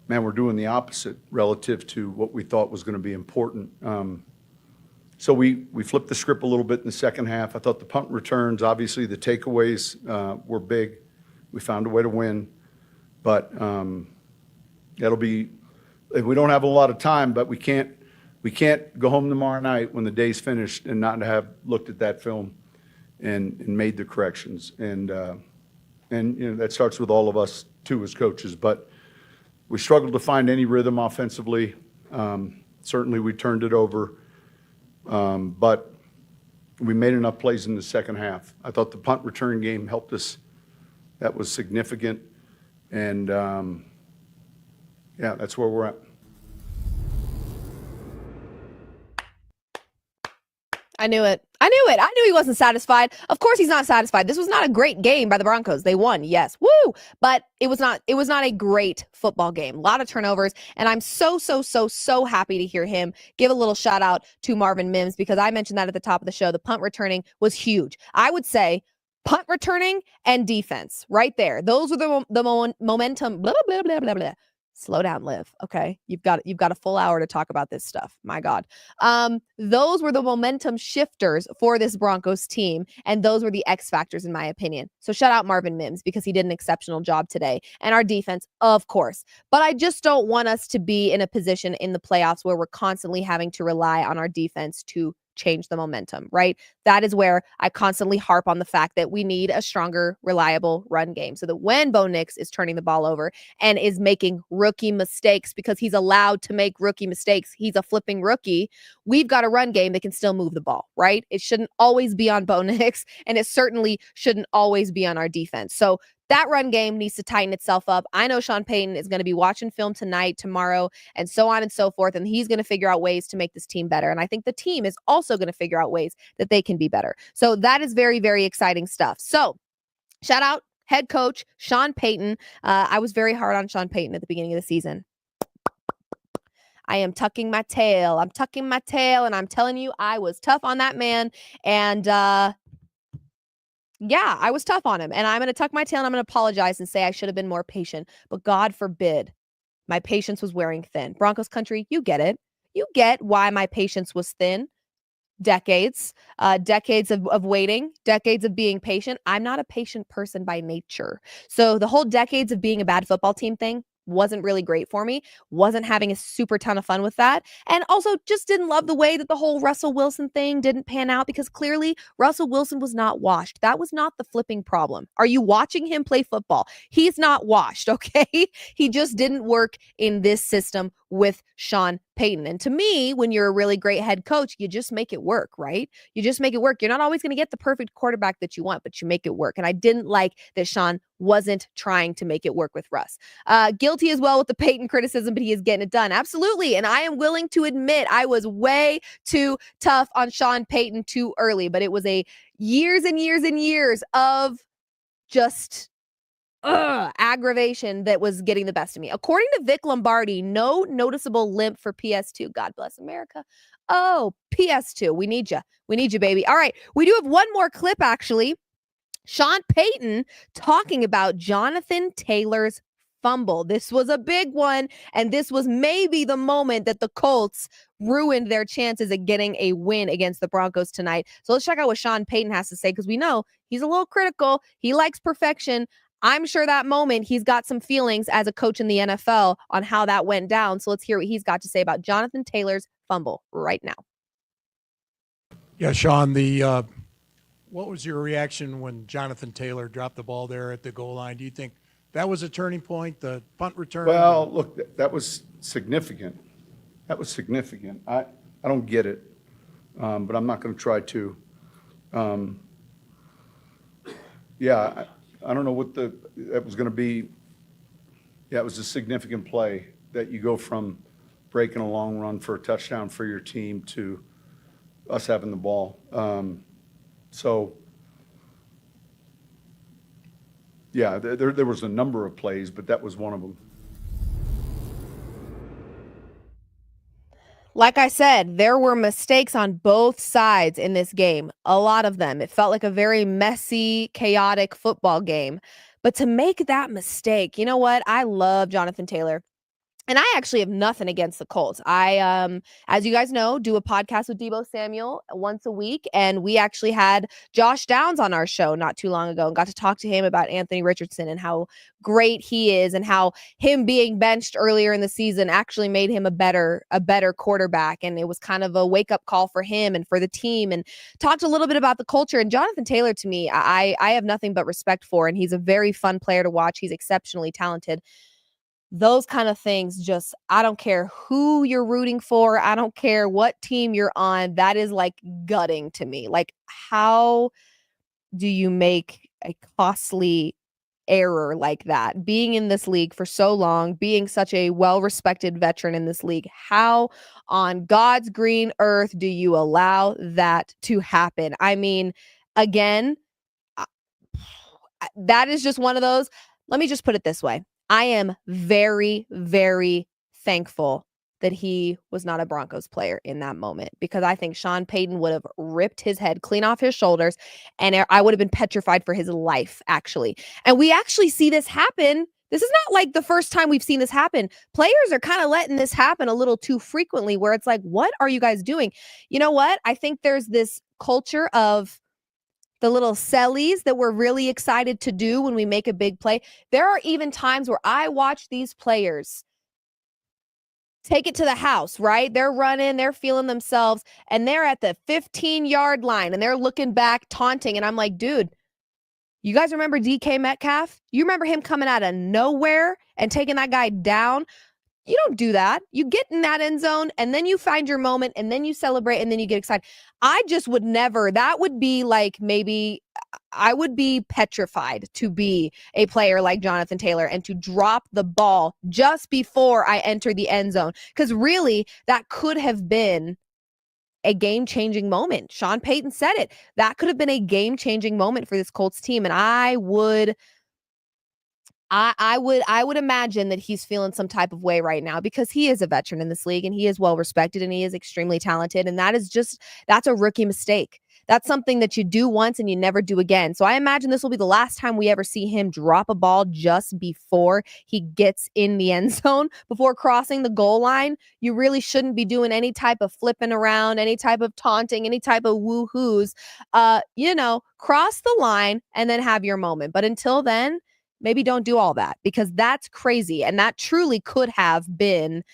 man, we're doing the opposite relative to what we thought was going to be important. So we flipped the script a little bit in the second half. I thought the punt returns, obviously the takeaways were big. We found a way to win, but we don't have a lot of time, but we can't go home tomorrow night when the day's finished and not have looked at that film and made the corrections. And that starts with all of us too as coaches. But we struggled to find any rhythm offensively. Certainly we turned it over, but we made enough plays in the second half. I thought the punt return game helped us. That was significant. And that's where we're at. I knew it. I knew he wasn't satisfied. Of course he's not satisfied. This was not a great game by the Broncos. They won, yes. Woo! But it was not a great football game. A lot of turnovers. And I'm so happy to hear him give a little shout out to Marvin Mims because I mentioned that at the top of the show. The punt returning was huge. I would say punt returning and defense right there. Those were the momentum, blah, blah, blah, blah, blah. Slow down, Liv. Okay. You've got a full hour to talk about this stuff. My God. Those were the momentum shifters for this Broncos team. And those were the X factors, in my opinion. So shout out Marvin Mims because he did an exceptional job today. And our defense, of course. But I just don't want us to be in a position in the playoffs where we're constantly having to rely on our defense to change the momentum, right? That is where I constantly harp on the fact that we need a stronger, reliable run game so that when Bo Nix is turning the ball over and is making rookie mistakes because he's allowed to make rookie mistakes, he's a flipping rookie, we've got a run game that can still move the ball, right? It shouldn't always be on Bo Nix, and it certainly shouldn't always be on our defense. So that run game needs to tighten itself up. I know Sean Payton is going to be watching film tonight, tomorrow, and so on and so forth, and he's going to figure out ways to make this team better. And I think the team is also going to figure out ways that they can be better. So that is very, very exciting stuff. So shout out head coach Sean Payton. I was very hard on Sean Payton at the beginning of the season. I am tucking my tail. I'm tucking my tail, and I'm telling you, I was tough on that man. And yeah, I was tough on him, and I'm going to tuck my tail and I'm going to apologize and say I should have been more patient, but God forbid my patience was wearing thin. Broncos country, you get it. You get why my patience was thin. Decades of waiting, decades of being patient. I'm not a patient person by nature. So the whole decades of being a bad football team thing wasn't really great for me. Wasn't having a super ton of fun with that. And also just didn't love the way that the whole Russell Wilson thing didn't pan out because clearly Russell Wilson was not washed. That was not the flipping problem. Are you watching him play football? He's not washed, okay? He just didn't work in this system with Sean Payton. And to me, when you're a really great head coach, you just make it work, right? You just make it work. You're not always going to get the perfect quarterback that you want, but you make it work. And I didn't like that Sean wasn't trying to make it work with Russ. Guilty as well with the Payton criticism, but he is getting it done. Absolutely. And I am willing to admit I was way too tough on Sean Payton too early, but it was a years and years and years of just aggravation that was getting the best of me. According to Vic Lombardi, no noticeable limp for PS2. God bless America. Oh, PS2. We need you. We need you, baby. All right. We do have one more clip, actually. Sean Payton talking about Jonathan Taylor's fumble. This was a big one, and this was maybe the moment that the Colts ruined their chances at getting a win against the Broncos tonight. So let's check out what Sean Payton has to say, because we know he's a little critical. He likes perfection. I'm sure that moment he's got some feelings as a coach in the NFL on how that went down. So let's hear what he's got to say about Jonathan Taylor's fumble right now. Yeah, Sean, what was your reaction when Jonathan Taylor dropped the ball there at the goal line? Do you think that was a turning point, the punt return? Well, look, that was significant. That was significant. I don't get it, but I'm not going to try to. Yeah, I don't know what that was going to be. Yeah, it was a significant play that you go from breaking a long run for a touchdown for your team to us having the ball. So, yeah, there was a number of plays, but that was one of them. Like I said, there were mistakes on both sides in this game. A lot of them. It felt like a very messy, chaotic football game. But to make that mistake, you know what? I love Jonathan Taylor. And I actually have nothing against the Colts. I, as you guys know, do a podcast with Deebo Samuel once a week. And we actually had Josh Downs on our show not too long ago and got to talk to him about Anthony Richardson and how great he is and how him being benched earlier in the season actually made him a better quarterback. And it was kind of a wake-up call for him and for the team, and talked a little bit about the culture. And Jonathan Taylor, to me, I have nothing but respect for, and he's a very fun player to watch. He's exceptionally talented. Those kind of things, just, I don't care who you're rooting for. I don't care what team you're on. That is like gutting to me. Like, how do you make a costly error like that? Being in this league for so long, being such a well-respected veteran in this league, how on God's green earth do you allow that to happen? I mean, again, that is just one of those. Let me just put it this way. I am very, very thankful that he was not a Broncos player in that moment, because I think Sean Payton would have ripped his head clean off his shoulders, and I would have been petrified for his life, actually. And we actually see this happen This is not like the first time we've seen this happen. Players are kind of letting this happen a little too frequently where it's like, what are you guys doing? You know what? I think there's this culture of the little sellies that we're really excited to do when we make a big play. There are even times where I watch these players take it to the house, right? They're running, they're feeling themselves, and they're at the 15-yard line, and they're looking back, taunting, and I'm like, dude, you guys remember DK Metcalf? You remember him coming out of nowhere and taking that guy down? You don't do that. You get in that end zone and then you find your moment and then you celebrate and then you get excited. I just would never. That would be like maybe I would be petrified to be a player like Jonathan Taylor and to drop the ball just before I enter the end zone. Because really, that could have been a game-changing moment. Sean Payton said it. That could have been a game-changing moment for this Colts team. And I would imagine that he's feeling some type of way right now because he is a veteran in this league and he is well respected and he is extremely talented. And that's a rookie mistake. That's something that you do once and you never do again. So I imagine this will be the last time we ever see him drop a ball just before he gets in the end zone, before crossing the goal line. You really shouldn't be doing any type of flipping around, any type of taunting, any type of woo-hoos. Cross the line and then have your moment. But until then, maybe don't do all that because that's crazy. And that truly could have been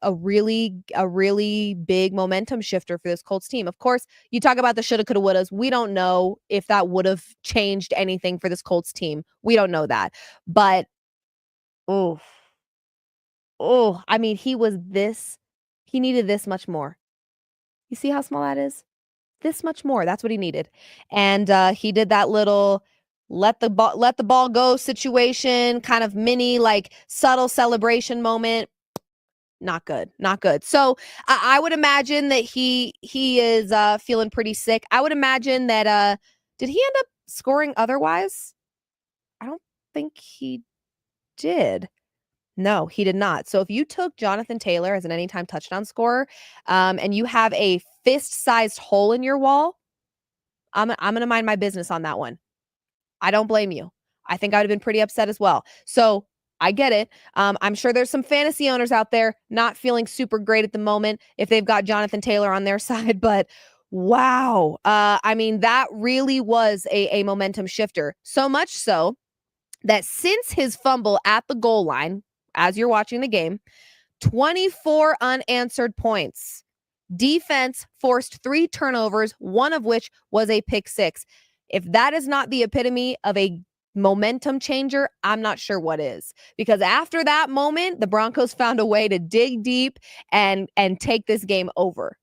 a really big momentum shifter for this Colts team. Of course, you talk about the shoulda, coulda, wouldas. We don't know if that would have changed anything for this Colts team. We don't know that. But, I mean, he needed this much more. You see how small that is? This much more. That's what he needed. And he did that little let the ball go situation, kind of mini, like subtle celebration moment. Not good. So I would imagine that he is feeling pretty sick. I would imagine that did he end up scoring otherwise? I don't think he did. No, he did not. So if you took Jonathan Taylor as an anytime touchdown scorer, and you have a fist-sized hole in your wall, I'm gonna mind my business on that one. I don't blame you. I think I would have been pretty upset as well. So I get it. I'm sure there's some fantasy owners out there not feeling super great at the moment if they've got Jonathan Taylor on their side, but wow. I mean, that really was a momentum shifter. So much so that since his fumble at the goal line, as you're watching the game, 24 unanswered points. Defense forced 3 turnovers, one of which was a pick 6. If that is not the epitome of a momentum changer, I'm not sure what is. Because after that moment, the Broncos found a way to dig deep and take this game over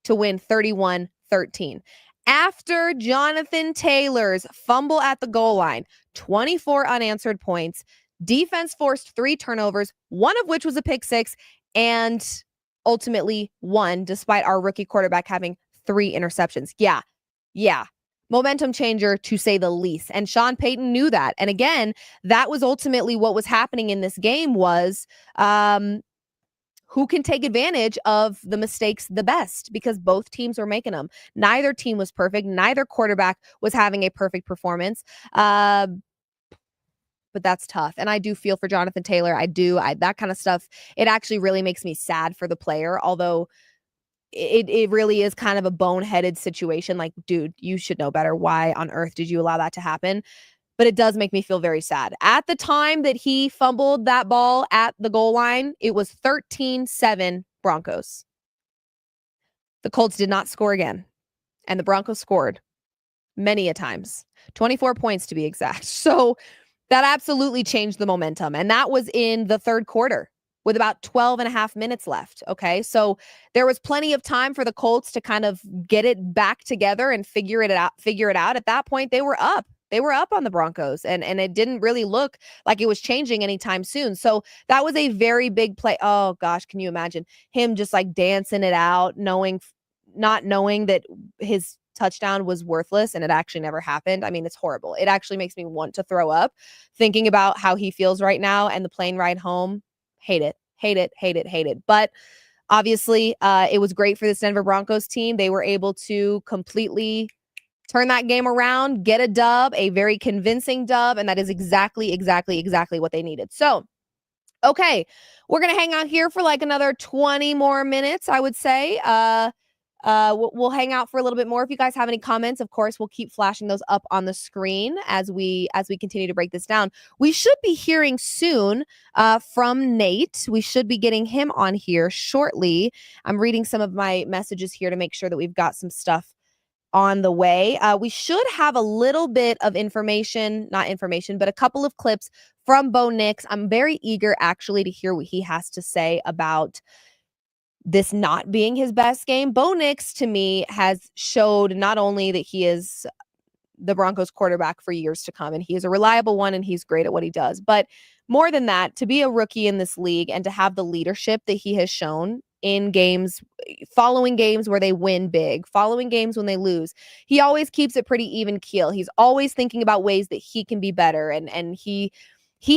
to win 31-13. After Jonathan Taylor's fumble at the goal line, 24 unanswered points, defense forced 3 turnovers, one of which was a pick 6, and ultimately won despite our rookie quarterback having 3 interceptions. Yeah. Momentum changer to say the least. And Sean Payton knew that. And again, that was ultimately what was happening in this game was who can take advantage of the mistakes the best because both teams were making them. Neither team was perfect. Neither quarterback was having a perfect performance. But that's tough. And I do feel for Jonathan Taylor. That kind of stuff, it actually really makes me sad for the player, although it really is kind of a boneheaded situation. Like, dude, you should know better. Why on earth did you allow that to happen? But it does make me feel very sad. At the time that he fumbled that ball at the goal line, it was 13-7 Broncos. The Colts did not score again. And the Broncos scored many a times. 24 points to be exact. So that absolutely changed the momentum. And that was in the third quarter with about 12 and a half minutes left. Okay. So there was plenty of time for the Colts to kind of get it back together and figure it out. At that point, they were up. They were up on the Broncos and it didn't really look like it was changing anytime soon. So that was a very big play. Oh gosh, can you imagine him just like dancing it out, not knowing that his touchdown was worthless and it actually never happened. I mean, it's horrible. It actually makes me want to throw up thinking about how he feels right now and the plane ride home. Hate it. But obviously, it was great for this Denver Broncos team. They were able to completely turn that game around, get a dub, a very convincing dub, and that is exactly what they needed. So, okay, we're going to hang out here for like another 20 more minutes, I would say. We'll hang out for a little bit more. If you guys have any comments, of course, we'll keep flashing those up on the screen as we continue to break this down. We should be hearing soon from Nate. We should be getting him on here shortly. I'm reading some of my messages here to make sure that we've got some stuff on the way. We should have a little bit of not information, but a couple of clips from Bo Nix. I'm very eager actually to hear what he has to say about this not being his best game. Bo Nix, to me, has showed not only that he is the Broncos quarterback for years to come, and he is a reliable one, and he's great at what he does. But more than that, to be a rookie in this league and to have the leadership that he has shown in games, following games where they win big, following games when they lose, he always keeps it pretty even keel. He's always thinking about ways that he can be better. And he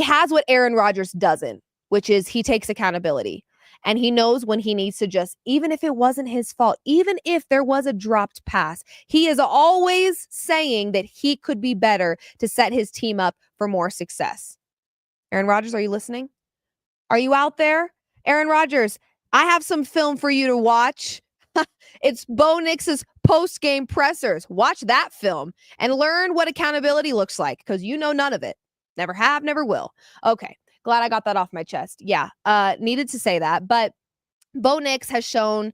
has what Aaron Rodgers doesn't, which is he takes accountability. And he knows when he needs to just, even if it wasn't his fault, even if there was a dropped pass, he is always saying that he could be better to set his team up for more success. Aaron Rodgers, are you listening? Are you out there? Aaron Rodgers, I have some film for you to watch. It's Bo Nix's post-game pressers. Watch that film and learn what accountability looks like, because you know none of it. Never have, never will. Okay. Glad I got that off my chest. Yeah, needed to say that. But Bo Nix has shown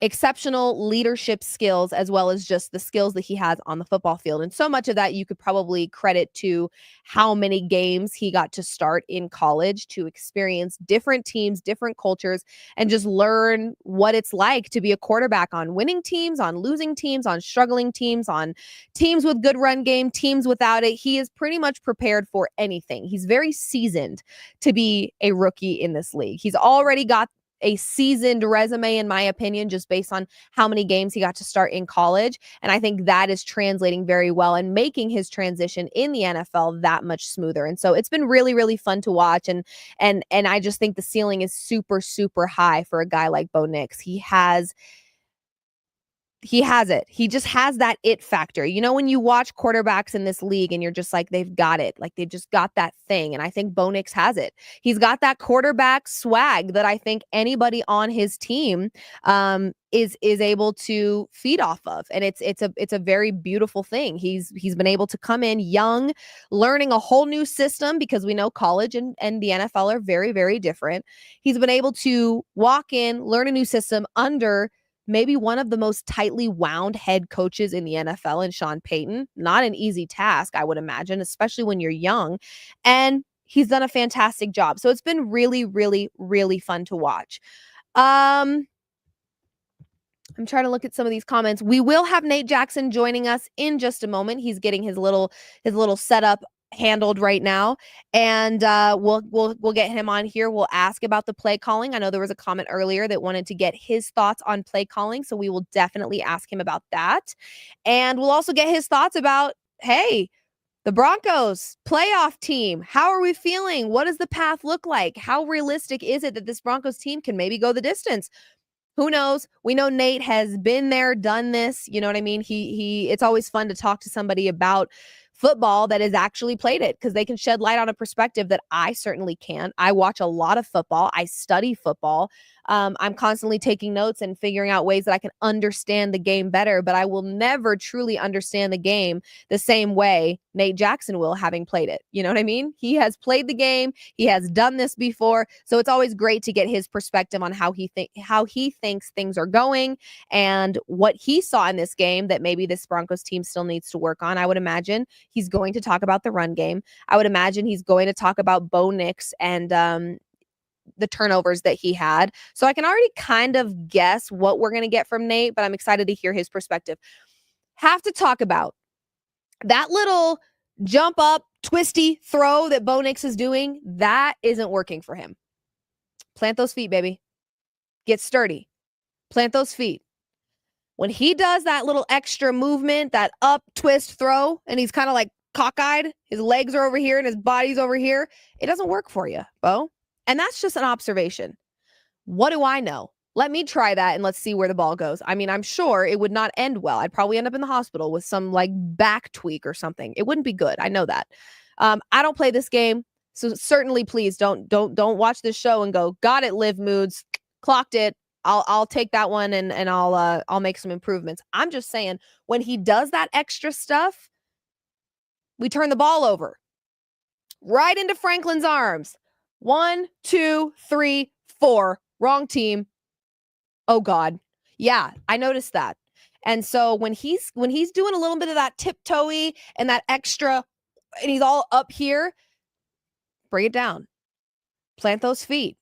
exceptional leadership skills as well as just the skills that he has on the football field. And so much of that you could probably credit to how many games he got to start in college, to experience different teams, different cultures, and just learn what it's like to be a quarterback on winning teams, on losing teams, on struggling teams, on teams with good run game, teams without it. He is pretty much prepared for anything. He's very seasoned to be a rookie in this league. He's already got a seasoned resume, in my opinion, just based on how many games he got to start in college. And I think that is translating very well and making his transition in the NFL that much smoother. And so it's been really, really fun to watch. And I just think the ceiling is super, super high for a guy like Bo Nix. He has it. He just has that it factor. You know, when you watch quarterbacks in this league and you're just like, they've got it. Like they've just got that thing. And I think Bo Nix has it. He's got that quarterback swag that I think anybody on his team is able to feed off of. And it's a very beautiful thing. He's been able to come in young, learning a whole new system, because we know college and the NFL are very, very different. He's been able to walk in, learn a new system under maybe one of the most tightly wound head coaches in the NFL, in Sean Payton. Not an easy task, I would imagine, especially when you're young. And he's done a fantastic job. So it's been really, really, really fun to watch. I'm trying to look at some of these comments. We will have Nate Jackson joining us in just a moment. He's getting his little setup handled right now, and we'll get him on here. We'll ask about the play calling. I know there was a comment earlier that wanted to get his thoughts on play calling, so we will definitely ask him about that. And we'll also get his thoughts about, hey, the Broncos playoff team, how are we feeling? What does the path look like? How realistic is it that this Broncos team can maybe go the distance? Who knows? We know Nate has been there, done this. You know what I mean? It's always fun to talk to somebody about football that has actually played it, because they can shed light on a perspective that I certainly can't. I watch a lot of football. I study football. I'm constantly taking notes and figuring out ways that I can understand the game better, but I will never truly understand the game the same way Nate Jackson will, having played it. You know what I mean? He has played the game. He has done this before. So it's always great to get his perspective on how he thinks things are going and what he saw in this game that maybe this Broncos team still needs to work on. I would imagine he's going to talk about the run game. I would imagine he's going to talk about Bo Nix and the turnovers that he had. So I can already kind of guess what we're going to get from Nate, but I'm excited to hear his perspective. Have to talk about that little jump up, twisty throw that Bo Nix is doing. That isn't working for him. Plant those feet, baby. Get sturdy. Plant those feet. When he does that little extra movement, that up twist throw, and he's kind of like cockeyed, his legs are over here and his body's over here, it doesn't work for you, Bo. And that's just an observation. What do I know? Let me try that and let's see where the ball goes. I mean, I'm sure it would not end well. I'd probably end up in the hospital with some like back tweak or something. It wouldn't be good. I know that. I don't play this game, so certainly please don't watch this show and go, got it, Liv Moods, clocked it. I'll take that one and I'll make some improvements. I'm just saying, when he does that extra stuff, we turn the ball over right into Franklin's arms. 1, 2, 3, 4. Wrong team. Oh God. Yeah, I noticed that. And so when he's doing a little bit of that tiptoey and that extra, and he's all up here, bring it down. Plant those feet.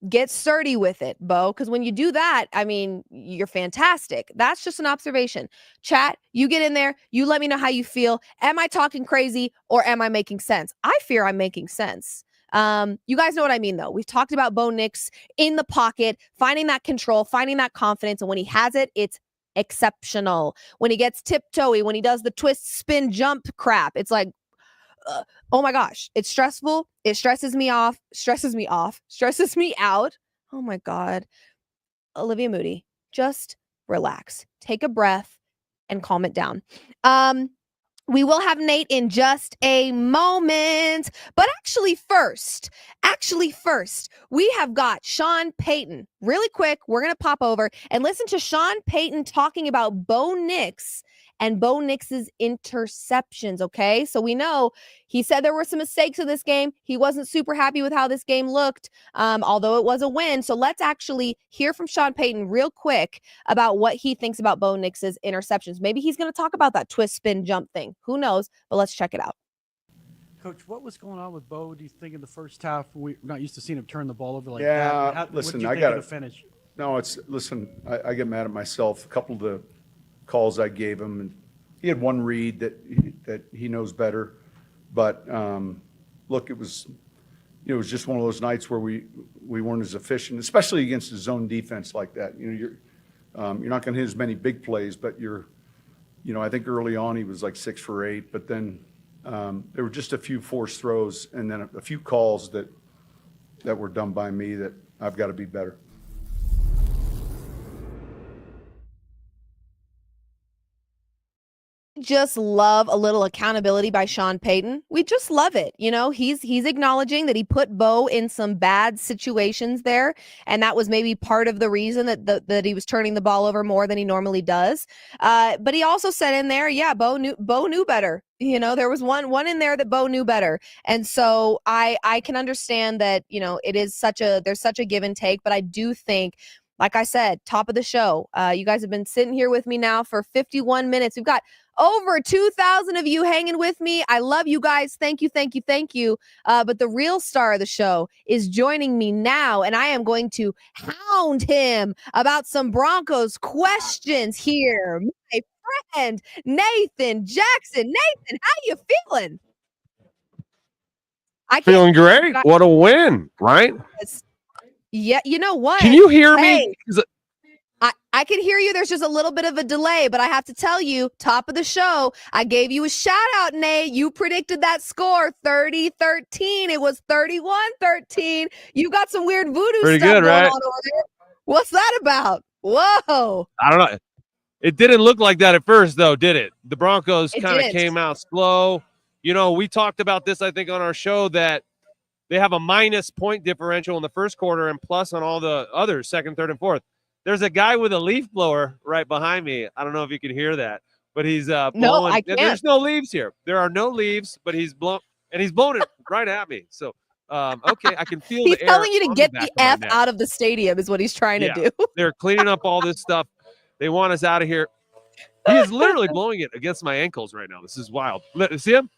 Get sturdy with it, Bo, because when you do that, I mean, you're fantastic. That's just an observation. Chat, you get in there. You let me know how you feel. Am I talking crazy or am I making sense? I fear I'm making sense. You guys know what I mean, though. We've talked about Bo Nix in the pocket, finding that control, finding that confidence. And when he has it, it's exceptional. When he gets tiptoey, when he does the twist, spin, jump crap, it's like, oh my gosh, it's stressful. It stresses me off, stresses me out. Oh my God. Olivia Moody, just relax, take a breath and calm it down. We will have Nate in just a moment, but actually first, we have got Sean Payton. Really quick, we're going to pop over and listen to Sean Payton talking about Bo Nix and Bo Nix's interceptions, okay? So we know he said there were some mistakes in this game. He wasn't super happy with how this game looked, although it was a win. So let's actually hear from Sean Payton real quick about what he thinks about Bo Nix's interceptions. Maybe he's going to talk about that twist, spin, jump thing. Who knows? But let's check it out. Coach, what was going on with Bo, do you think, in the first half? We're not used to seeing him turn the ball over like that. Listen, I got to finish. No, listen, I get mad at myself. A couple of the calls I gave him, and he had one read that he knows better. But look, it was just one of those nights where we weren't as efficient, especially against a zone defense like that. You're not going to hit as many big plays, but I think early on he was like 6 for 8, but then there were just a few forced throws and then a few calls that were done by me that I've got to be better. Just love a little accountability by Sean Payton. We just love it. He's acknowledging that he put Bo in some bad situations there, and that was maybe part of the reason that he was turning the ball over more than he normally does. But he also said in there, yeah, Bo knew better. There was one in there that Bo knew better, and so I can understand that. It is there's such a give and take, but I do think, like I said, top of the show, you guys have been sitting here with me now for 51 minutes. We've got over 2,000 of you hanging with me. I love you guys. Thank you, thank you, thank you. But the real star of the show is joining me now, and I am going to hound him about some Broncos questions here. My friend, Nathan Jackson. Nathan, how you feeling? Feeling great. What a win, right? Yeah, you know what? Can you hear me? I can hear you. There's just a little bit of a delay, but I have to tell you, top of the show, I gave you a shout out, Nate. You predicted that score, 30-13. It was 31-13. You got some weird voodoo Pretty stuff good, going right? on over there. What's that about? Whoa. I don't know. It didn't look like that at first, though, did it? The Broncos kind of did. came out slow. We talked about this, I think, on our show, that they have a minus point differential in the first quarter and plus on all the others, second, third, and fourth. There's a guy with a leaf blower right behind me. I don't know if you can hear that, but he's blowing. No, I can't. There's no leaves here. There are no leaves, but he's blowing it right at me. So, okay, I can feel He's the air. telling you to get the F of my neck. out of the stadium is what he's trying to do. They're cleaning up all this stuff. They want us out of here. He is literally blowing it against my ankles right now. This is wild. See him?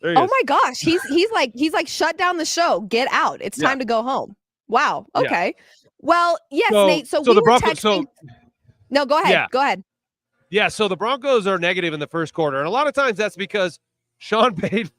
There he is. Oh my gosh. He's like, shut down the show. Get out. It's time to go home. Wow. Okay. Yeah. Well, yes, Nate. So we the were Broncos. texting. No, go ahead. Yeah. Go ahead. Yeah. So the Broncos are negative in the first quarter, and a lot of times that's because Sean Payton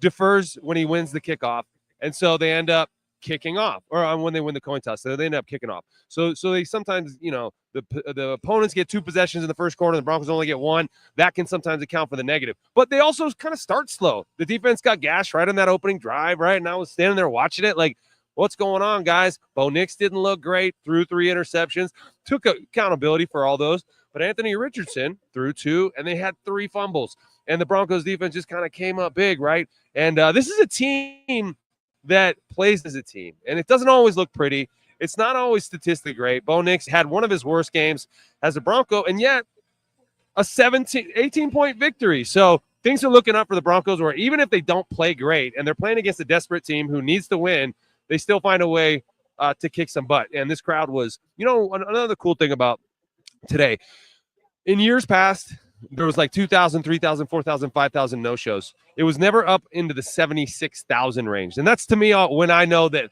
defers when he wins the kickoff, and so they end up kicking off, or when they win the coin toss, so they end up kicking off. So they sometimes, the opponents get 2 possessions in the first quarter, the Broncos only get 1. That can sometimes account for the negative. But they also kind of start slow. The defense got gashed right on that opening drive, right? And I was standing there watching it like, What's going on, guys? Bo Nix didn't look great, threw 3 interceptions, took accountability for all those. But Anthony Richardson threw 2, and they had 3 fumbles. And the Broncos defense just kind of came up big, right? And this is a team that plays as a team. And it doesn't always look pretty. It's not always statistically great. Bo Nix had one of his worst games as a Bronco, and yet a 18-point victory. So things are looking up for the Broncos, where even if they don't play great and they're playing against a desperate team who needs to win, they still find a way to kick some butt. And this crowd was, another cool thing about today. In years past, there was like 2,000, 3,000, 4,000, 5,000 no-shows. It was never up into the 76,000 range. And that's, to me, when I know that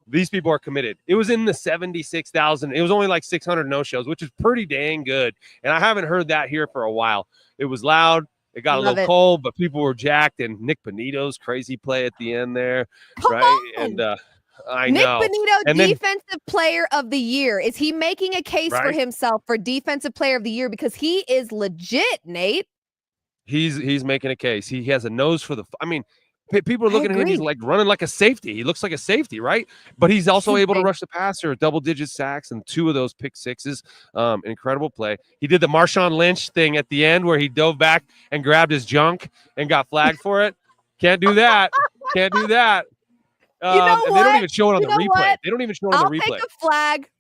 these people are committed. It was in the 76,000. It was only like 600 no-shows, which is pretty dang good. And I haven't heard that here for a while. It was loud. It got a little cold, but people were jacked. And Nick Bonito's crazy play at the end there, right? And I know. Nick Bonito, Defensive Player of the Year. Is he making a case for himself for Defensive Player of the Year? Because he is legit, Nate. He's making a case. He has a nose for the – people are looking at him. He's like running like a safety. He looks like a safety, right? But he's also able to rush the passer, double-digit sacks, and 2 of those pick sixes. Incredible play. He did the Marshawn Lynch thing at the end where he dove back and grabbed his junk and got flagged for it. Can't do that. Can't do that. You know what? They don't even show it on the replay. They don't even show it on the replay.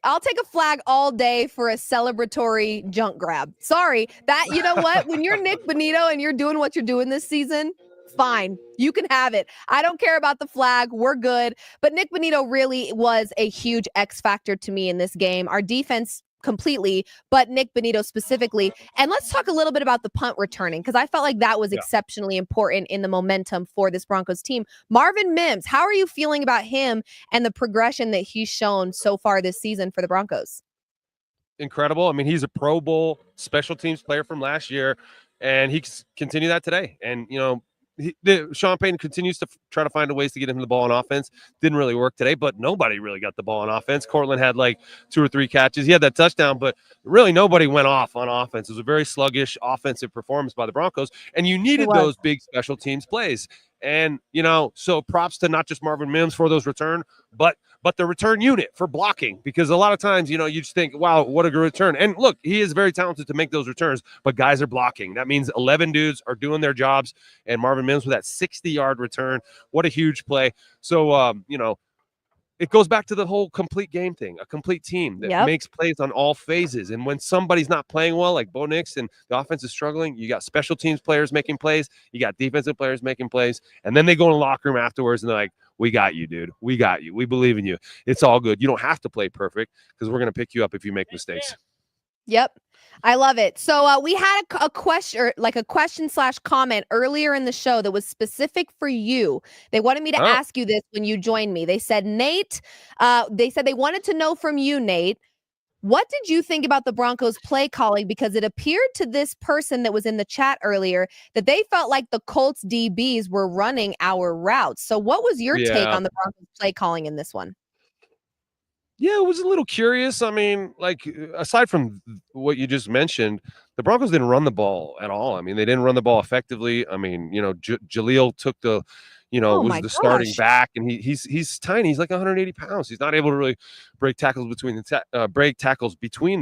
I'll take a flag all day for a celebratory junk grab. Sorry. You know what? When you're Nick Bonito and you're doing what you're doing this season, fine. You can have it. I don't care about the flag. We're good. But Nick Bonito really was a huge X factor to me in this game. Our defense completely, but Nick Bonito specifically. And let's talk a little bit about the punt returning, because I felt like that was exceptionally important in the momentum for this Broncos team. Marvin Mims, how are you feeling about him and the progression that he's shown so far this season for the Broncos? Incredible. I mean, he's a Pro Bowl special teams player from last year, and he continued that today. And, Sean Payton continues to try to find ways to get him the ball on offense. Didn't really work today, but nobody really got the ball on offense. Cortland had like 2 or 3 catches. He had that touchdown, but really nobody went off on offense. It was a very sluggish offensive performance by the Broncos, and you needed those big special teams plays. And, so props to not just Marvin Mims for those return, but the return unit for blocking, because a lot of times, you just think, wow, what a good return. And look, he is very talented to make those returns, but guys are blocking. That means 11 dudes are doing their jobs, and Marvin Mims with that 60-yard return. What a huge play. So, it goes back to the whole complete game thing, a complete team that makes plays on all phases. And when somebody's not playing well, like Bo Nix, and the offense is struggling, you got special teams players making plays, you got defensive players making plays, and then they go in the locker room afterwards and they're like, we got you, dude. We got you. We believe in you. It's all good. You don't have to play perfect, because we're going to pick you up if you make mistakes. Yep. I love it. So we had a question/comment earlier in the show that was specific for you. They wanted me to ask you this when you joined me. They said, Nate, they said they wanted to know from you, Nate, what did you think about the Broncos play calling? Because it appeared to this person that was in the chat earlier that they felt like the Colts DBs were running our routes. So what was your take on the Broncos play calling in this one? Yeah, it was a little curious. I mean, like, aside from what you just mentioned, the Broncos didn't run the ball at all. I mean, they didn't run the ball effectively. I mean, Jaleel took the, was the starting back, and he's tiny. He's like 180 pounds. He's not able to really break tackles between the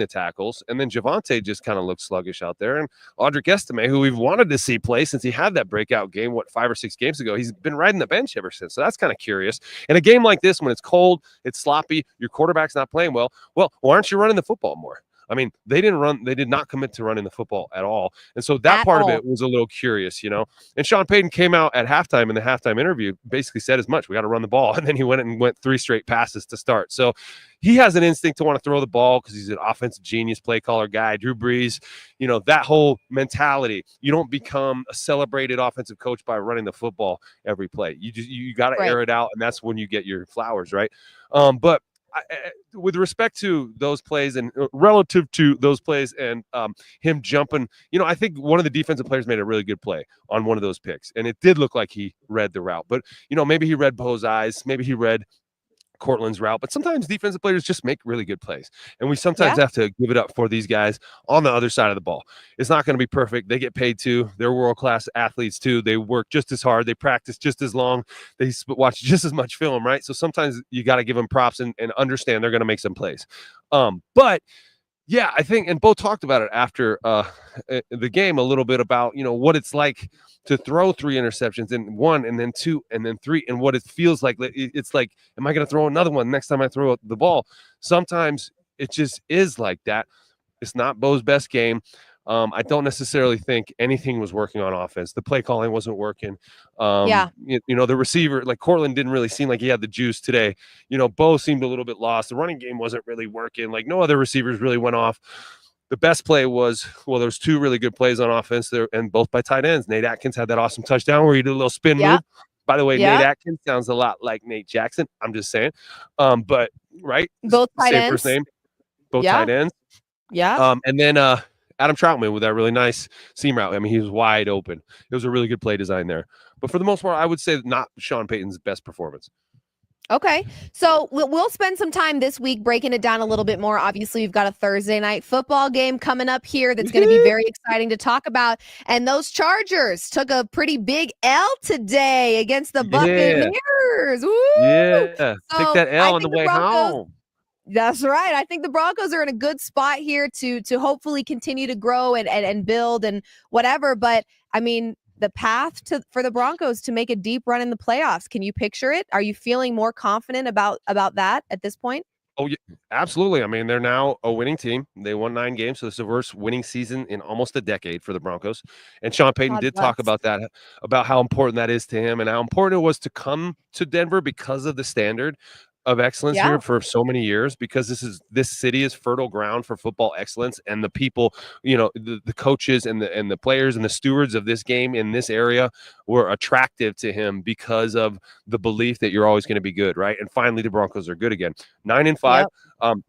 tackles. And then Javonte just kind of looks sluggish out there. And Audric Estime, who we've wanted to see play since he had that breakout game, 5 or 6 games ago, he's been riding the bench ever since. So that's kind of curious. In a game like this, when it's cold, it's sloppy, your quarterback's not playing well, why aren't you running the football more? I mean, they did not commit to running the football at all. And so that part of it was a little curious, And Sean Payton came out at halftime in the halftime interview, basically said as much. We got to run the ball. And then he went 3 straight passes to start. So he has an instinct to want to throw the ball because he's an offensive genius, play caller guy. Drew Brees, that whole mentality. You don't become a celebrated offensive coach by running the football every play. You got to air it out, and that's when you get your flowers, right? But with respect to those plays and relative to those plays and him jumping, I think one of the defensive players made a really good play on one of those picks. And it did look like he read the route. But, maybe he read Bo's eyes. Maybe he read Cortland's route, but sometimes defensive players just make really good plays. And we sometimes have to give it up for these guys on the other side of the ball. It's not going to be perfect. They get paid too. They're world-class athletes too. They work just as hard. They practice just as long. They watch just as much film, right? So sometimes you got to give them props and understand they're going to make some plays. But yeah, I think, and Bo talked about it after the game a little bit about, what it's like to throw 3 interceptions in 1 and then 2 and then 3, and what it feels like. It's like, am I going to throw another one next time I throw the ball? Sometimes it just is like that. It's not Bo's best game. I don't necessarily think anything was working on offense. The play calling wasn't working. The receiver, like Cortland, didn't really seem like he had the juice today. Bo seemed a little bit lost. The running game wasn't really working. Like, no other receivers really went off. The best play was, there's 2 really good plays on offense there, and both by tight ends. Nate Atkins had that awesome touchdown where he did a little spin move. By the way, Nate Atkins sounds a lot like Nate Jackson. I'm just saying. But right, both tight ends. First name, both tight ends. Yeah. And then Adam Troutman with that really nice seam route. I mean, he was wide open. It was a really good play design there. But for the most part, I would say not Sean Payton's best performance. Okay. So we'll spend some time this week breaking it down a little bit more. Obviously, we've got a Thursday night football game coming up here that's going to be very exciting to talk about. And those Chargers took a pretty big L today against the Buccaneers. Woo! Yeah. So take that L on the way home. That's right. I think the Broncos are in a good spot here to hopefully continue to grow and build and whatever. But I mean, the path for the Broncos to make a deep run in the playoffs. Can you picture it? Are you feeling more confident about that at this point? Oh, yeah, absolutely. I mean, they're now a winning team. They won 9 games, so it's the first winning season in almost a decade for the Broncos. And Sean Payton did talk about that, about how important that is to him and how important it was to come to Denver because of the standard of excellence here for so many years, because this city is fertile ground for football excellence, and the people, the coaches and the players and the stewards of this game in this area were attractive to him because of the belief that you're always going to be good, right? And finally, the Broncos are good again. 9-5,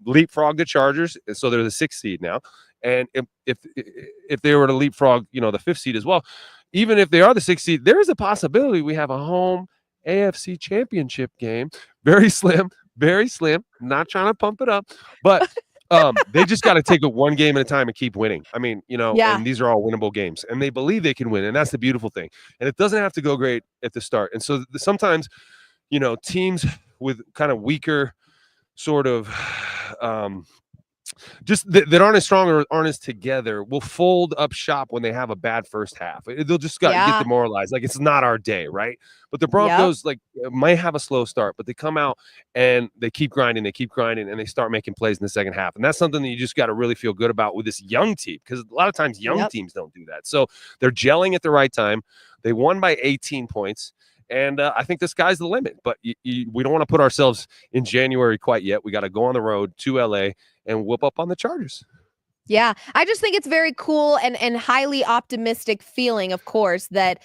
leapfrog the Chargers, so they're the 6th seed now. And if they were to leapfrog, the 5th seed as well, even if they are the 6th seed, there is a possibility we have a home AFC championship game. Very slim, not trying to pump it up, but they just got to take it one game at a time and keep winning. I mean, and these are all winnable games, and they believe they can win, and that's the beautiful thing. And it doesn't have to go great at the start. And so sometimes, teams with kind of weaker sort of just that aren't as strong or aren't as together will fold up shop when they have a bad first half. They'll just get demoralized. Like, it's not our day, right? But the Broncos might have a slow start, but they come out and they keep grinding, and they start making plays in the second half. And that's something that you just got to really feel good about with this young team, because a lot of times young teams don't do that. So they're gelling at the right time. They won by 18 points. And I think the sky's the limit. But we don't want to put ourselves in January quite yet. We got to go on the road to LA and whoop up on the Chargers. Yeah, I just think it's very cool and highly optimistic feeling, of course, that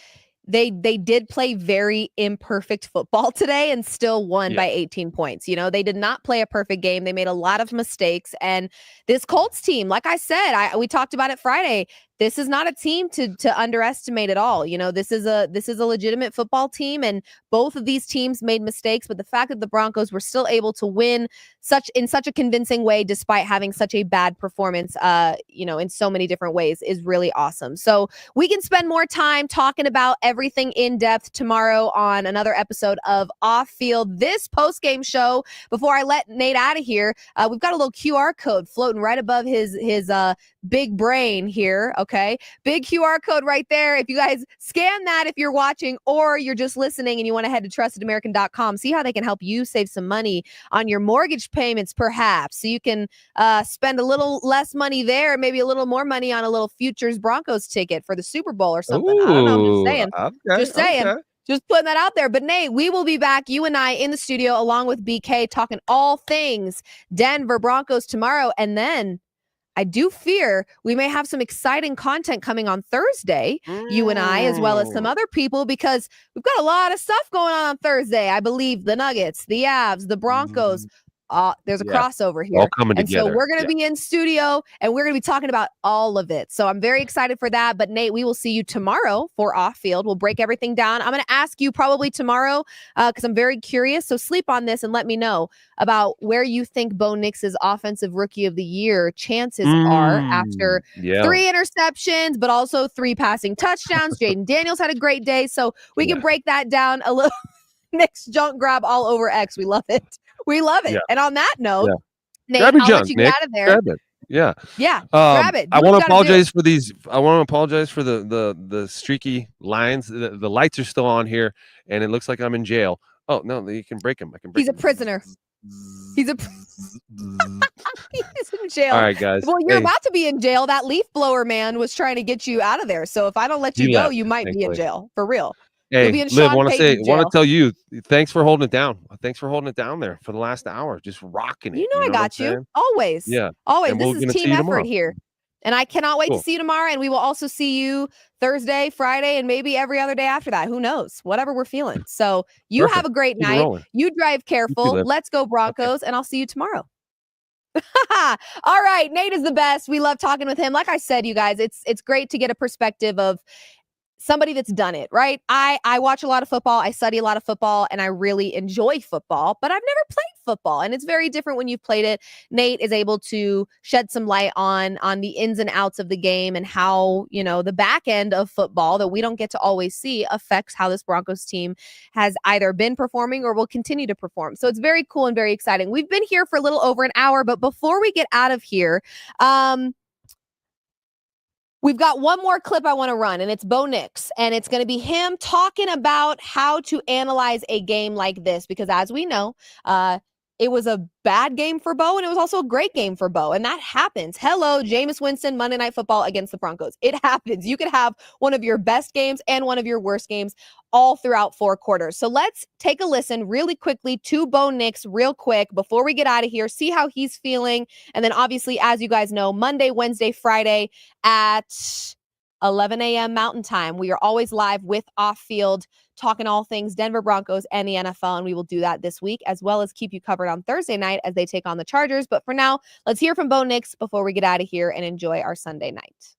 they did play very imperfect football today and still won by 18 points. They did not play a perfect game. They made a lot of mistakes. And this Colts team, like I said, we talked about it Friday. This is not a team to underestimate at all. This is a legitimate football team, and both of these teams made mistakes. But the fact that the Broncos were still able to win in such a convincing way, despite having such a bad performance, in so many different ways, is really awesome. So we can spend more time talking about everything in depth tomorrow on another episode of Off Field. This post-game show, before I let Nate out of here, we've got a little QR code floating right above his big brain here. Okay. Big QR code right there. If you guys scan that, if you're watching or you're just listening and you want to head to trustedamerican.com, see how they can help you save some money on your mortgage payments, perhaps. So you can spend a little less money there, maybe a little more money on a little futures Broncos ticket for the Super Bowl or something. I don't know. I'm just saying. Okay. Just putting that out there. But Nate, we will be back, you and I, in the studio along with BK, talking all things Denver Broncos tomorrow. And then I do fear we may have some exciting content coming on Thursday, you and I, as well as some other people, because we've got a lot of stuff going on Thursday. I believe the Nuggets, the Avs, the Broncos, there's a Yeah. crossover here. All coming And together. so we're going to be in studio and we're going to be talking about all of it. So I'm very excited for that. But Nate, we will see you tomorrow for Off Field. We'll break everything down. I'm going to ask you probably tomorrow because I'm very curious. So sleep on this and let me know about where you think Bo Nix's Offensive Rookie of the Year chances are after 3 interceptions, but also 3 passing touchdowns. Jaden Daniels had a great day. So we can break that down a little. Nick's junk grab all over X. We love it. We love it. Yeah. And on that note, Nate, Grab your I'll junk, let you Nick. get out of there. Grab it. Yeah. Yeah. Grab it. Do I what want you to gotta do. apologize for these. I want to apologize for the streaky lines. The lights are still on here, and it looks like I'm in jail. Oh no, you can break them. I can break. He's a prisoner. He's a he's in jail. All right, guys. Well, you're Hey, about to be in jail. That leaf blower man was trying to get you out of there. So if I don't let you He go, left, you might be in thankfully. jail for real. Hey, You'll be in Liv, Sean want to Payton's want to jail. tell you, thanks for holding it down. Thanks for holding it down there for the last hour, just rocking it. You know I what I'm got you. saying? Always. Yeah. Always. And This we're is gonna see team you effort tomorrow. here. And I cannot wait Cool. to see you tomorrow. And we will also see you Thursday, Friday, and maybe every other day after that. Who knows? Whatever we're feeling. So you Perfect. have a great Keep it night. rolling. You drive careful. Liv. Let's go Broncos. And I'll see you tomorrow. All right. Nate is the best. We love talking with him. Like I said, you guys, it's great to get a perspective of somebody that's done it, right? I watch a lot of football. I study a lot of football and I really enjoy football, but I've never played football. And it's very different when you've played it. Nate is able to shed some light on the ins and outs of the game and how, the back end of football that we don't get to always see affects how this Broncos team has either been performing or will continue to perform. So it's very cool and very exciting. We've been here for a little over an hour, but before we get out of here, we've got one more clip I want to run, and it's Bo Nix, and it's going to be him talking about how to analyze a game like this, because as we know, it was a bad game for Bo, and it was also a great game for Bo, and that happens. Hello, Jameis Winston, Monday Night Football against the Broncos. It happens. You could have one of your best games and one of your worst games all throughout 4 quarters. So let's take a listen really quickly to Bo Nix real quick before we get out of here, see how he's feeling, and then obviously, as you guys know, Monday, Wednesday, Friday at 11 a.m. Mountain Time. We are always live with Off Field, talking all things Denver Broncos and the NFL, and we will do that this week, as well as keep you covered on Thursday night as they take on the Chargers. But for now, let's hear from Bo Nix before we get out of here and enjoy our Sunday night.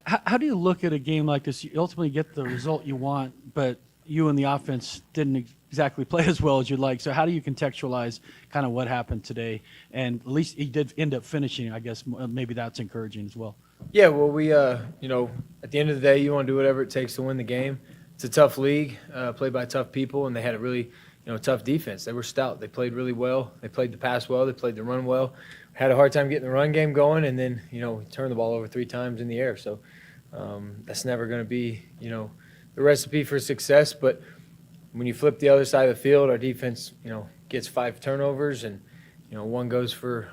How do you look at a game like this? You ultimately get the result you want, but you and the offense didn't exactly play as well as you'd like. So how do you contextualize kind of what happened today? And at least he did end up finishing. I guess maybe that's encouraging as well. Yeah, well, we, at the end of the day, you want to do whatever it takes to win the game. It's a tough league, played by tough people, and they had a really, tough defense. They were stout. They played really well. They played the pass well. They played the run well. Had a hard time getting the run game going, and then, turned the ball over 3 times in the air. So that's never going to be, the recipe for success. But when you flip the other side of the field, our defense, gets 5 turnovers, and, 1 goes for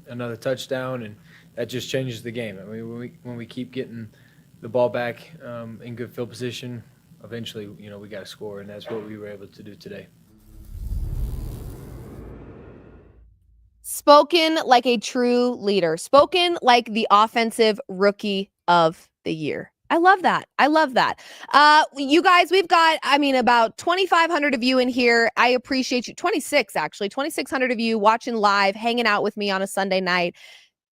another touchdown, and that just changes the game. I mean, when we keep getting the ball back in good field position, eventually, we got to score, and that's what we were able to do today. Spoken like a true leader. Spoken like the offensive rookie of the year. I love that. I love that. You guys, we've got, about 2,500 of you in here. I appreciate you. 26, actually. 2,600 of you watching live, hanging out with me on a Sunday night.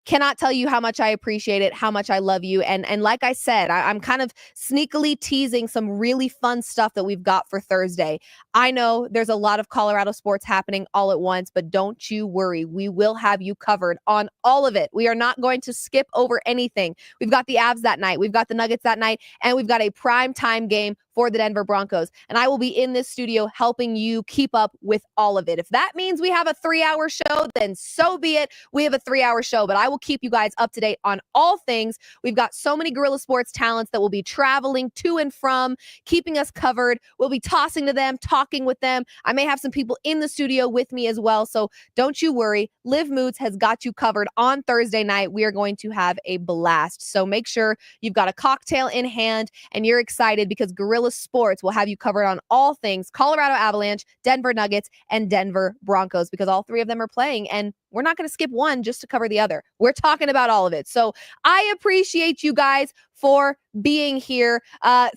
Cannot tell you how much I appreciate it, how much I love you. And like I said, I'm kind of sneakily teasing some really fun stuff that we've got for Thursday. I know there's a lot of Colorado sports happening all at once, but don't you worry. We will have you covered on all of it. We are not going to skip over anything. We've got the Avs that night. We've got the Nuggets that night. And we've got a prime time game for the Denver Broncos. And I will be in this studio helping you keep up with all of it. If that means we have a 3-hour show, then so be it. We have a 3-hour show, but I will keep you guys up to date on all things. We've got so many Guerilla Sports talents that will be traveling to and from, keeping us covered. We'll be tossing to them, talking with them. I may have some people in the studio with me as well. So don't you worry. Liv Moods has got you covered on Thursday night. We are going to have a blast. So make sure you've got a cocktail in hand and you're excited, because Guerilla Sports will have you covered on all things Colorado Avalanche, Denver Nuggets, and Denver Broncos, because all 3 of them are playing. And we're not going to skip one just to cover the other. We're talking about all of it. So I appreciate you guys for being here.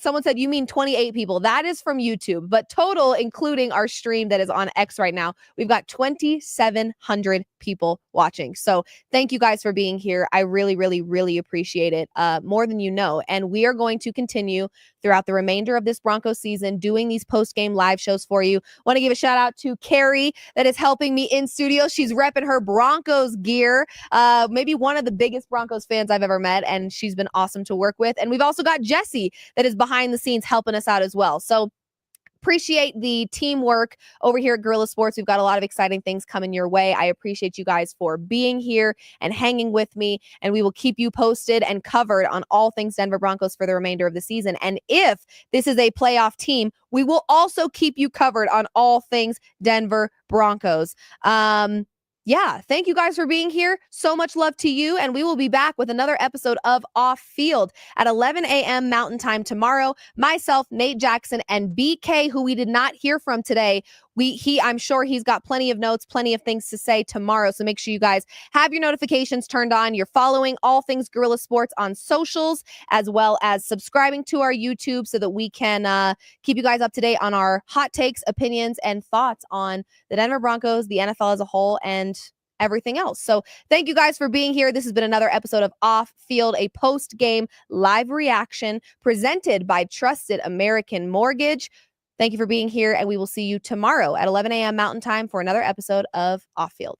Someone said, you mean 28 people. That is from YouTube, but total, including our stream that is on X right now, we've got 2,700 people watching. So thank you guys for being here. I really, really, really appreciate it, more than you know. And we are going to continue throughout the remainder of this Broncos season doing these post-game live shows for you. Want to give a shout out to Carrie that is helping me in studio. She's repping her Broncos gear. Maybe one of the biggest Broncos fans I've ever met, and she's been awesome to work with. And we've also got Jesse that is behind the scenes helping us out as well. So appreciate the teamwork over here at Guerilla Sports. We've got a lot of exciting things coming your way. I appreciate you guys for being here and hanging with me, and we will keep you posted and covered on all things Denver Broncos for the remainder of the season. And if this is a playoff team, we will also keep you covered on all things Denver Broncos. Yeah, thank you guys for being here. So much love to you, and we will be back with another episode of Off Field at 11 a.m. Mountain Time tomorrow. Myself, Nate Jackson, and BK, who we did not hear from today. I'm sure he's got plenty of notes, plenty of things to say tomorrow. So make sure you guys have your notifications turned on. You're following all things Guerilla Sports on socials, as well as subscribing to our YouTube so that we can keep you guys up to date on our hot takes, opinions, and thoughts on the Denver Broncos, the NFL as a whole, and everything else. So thank you guys for being here. This has been another episode of Off Field, a post-game live reaction presented by Trusted American Mortgage. Thank you for being here, and we will see you tomorrow at 11 a.m. Mountain Time for another episode of Off Field.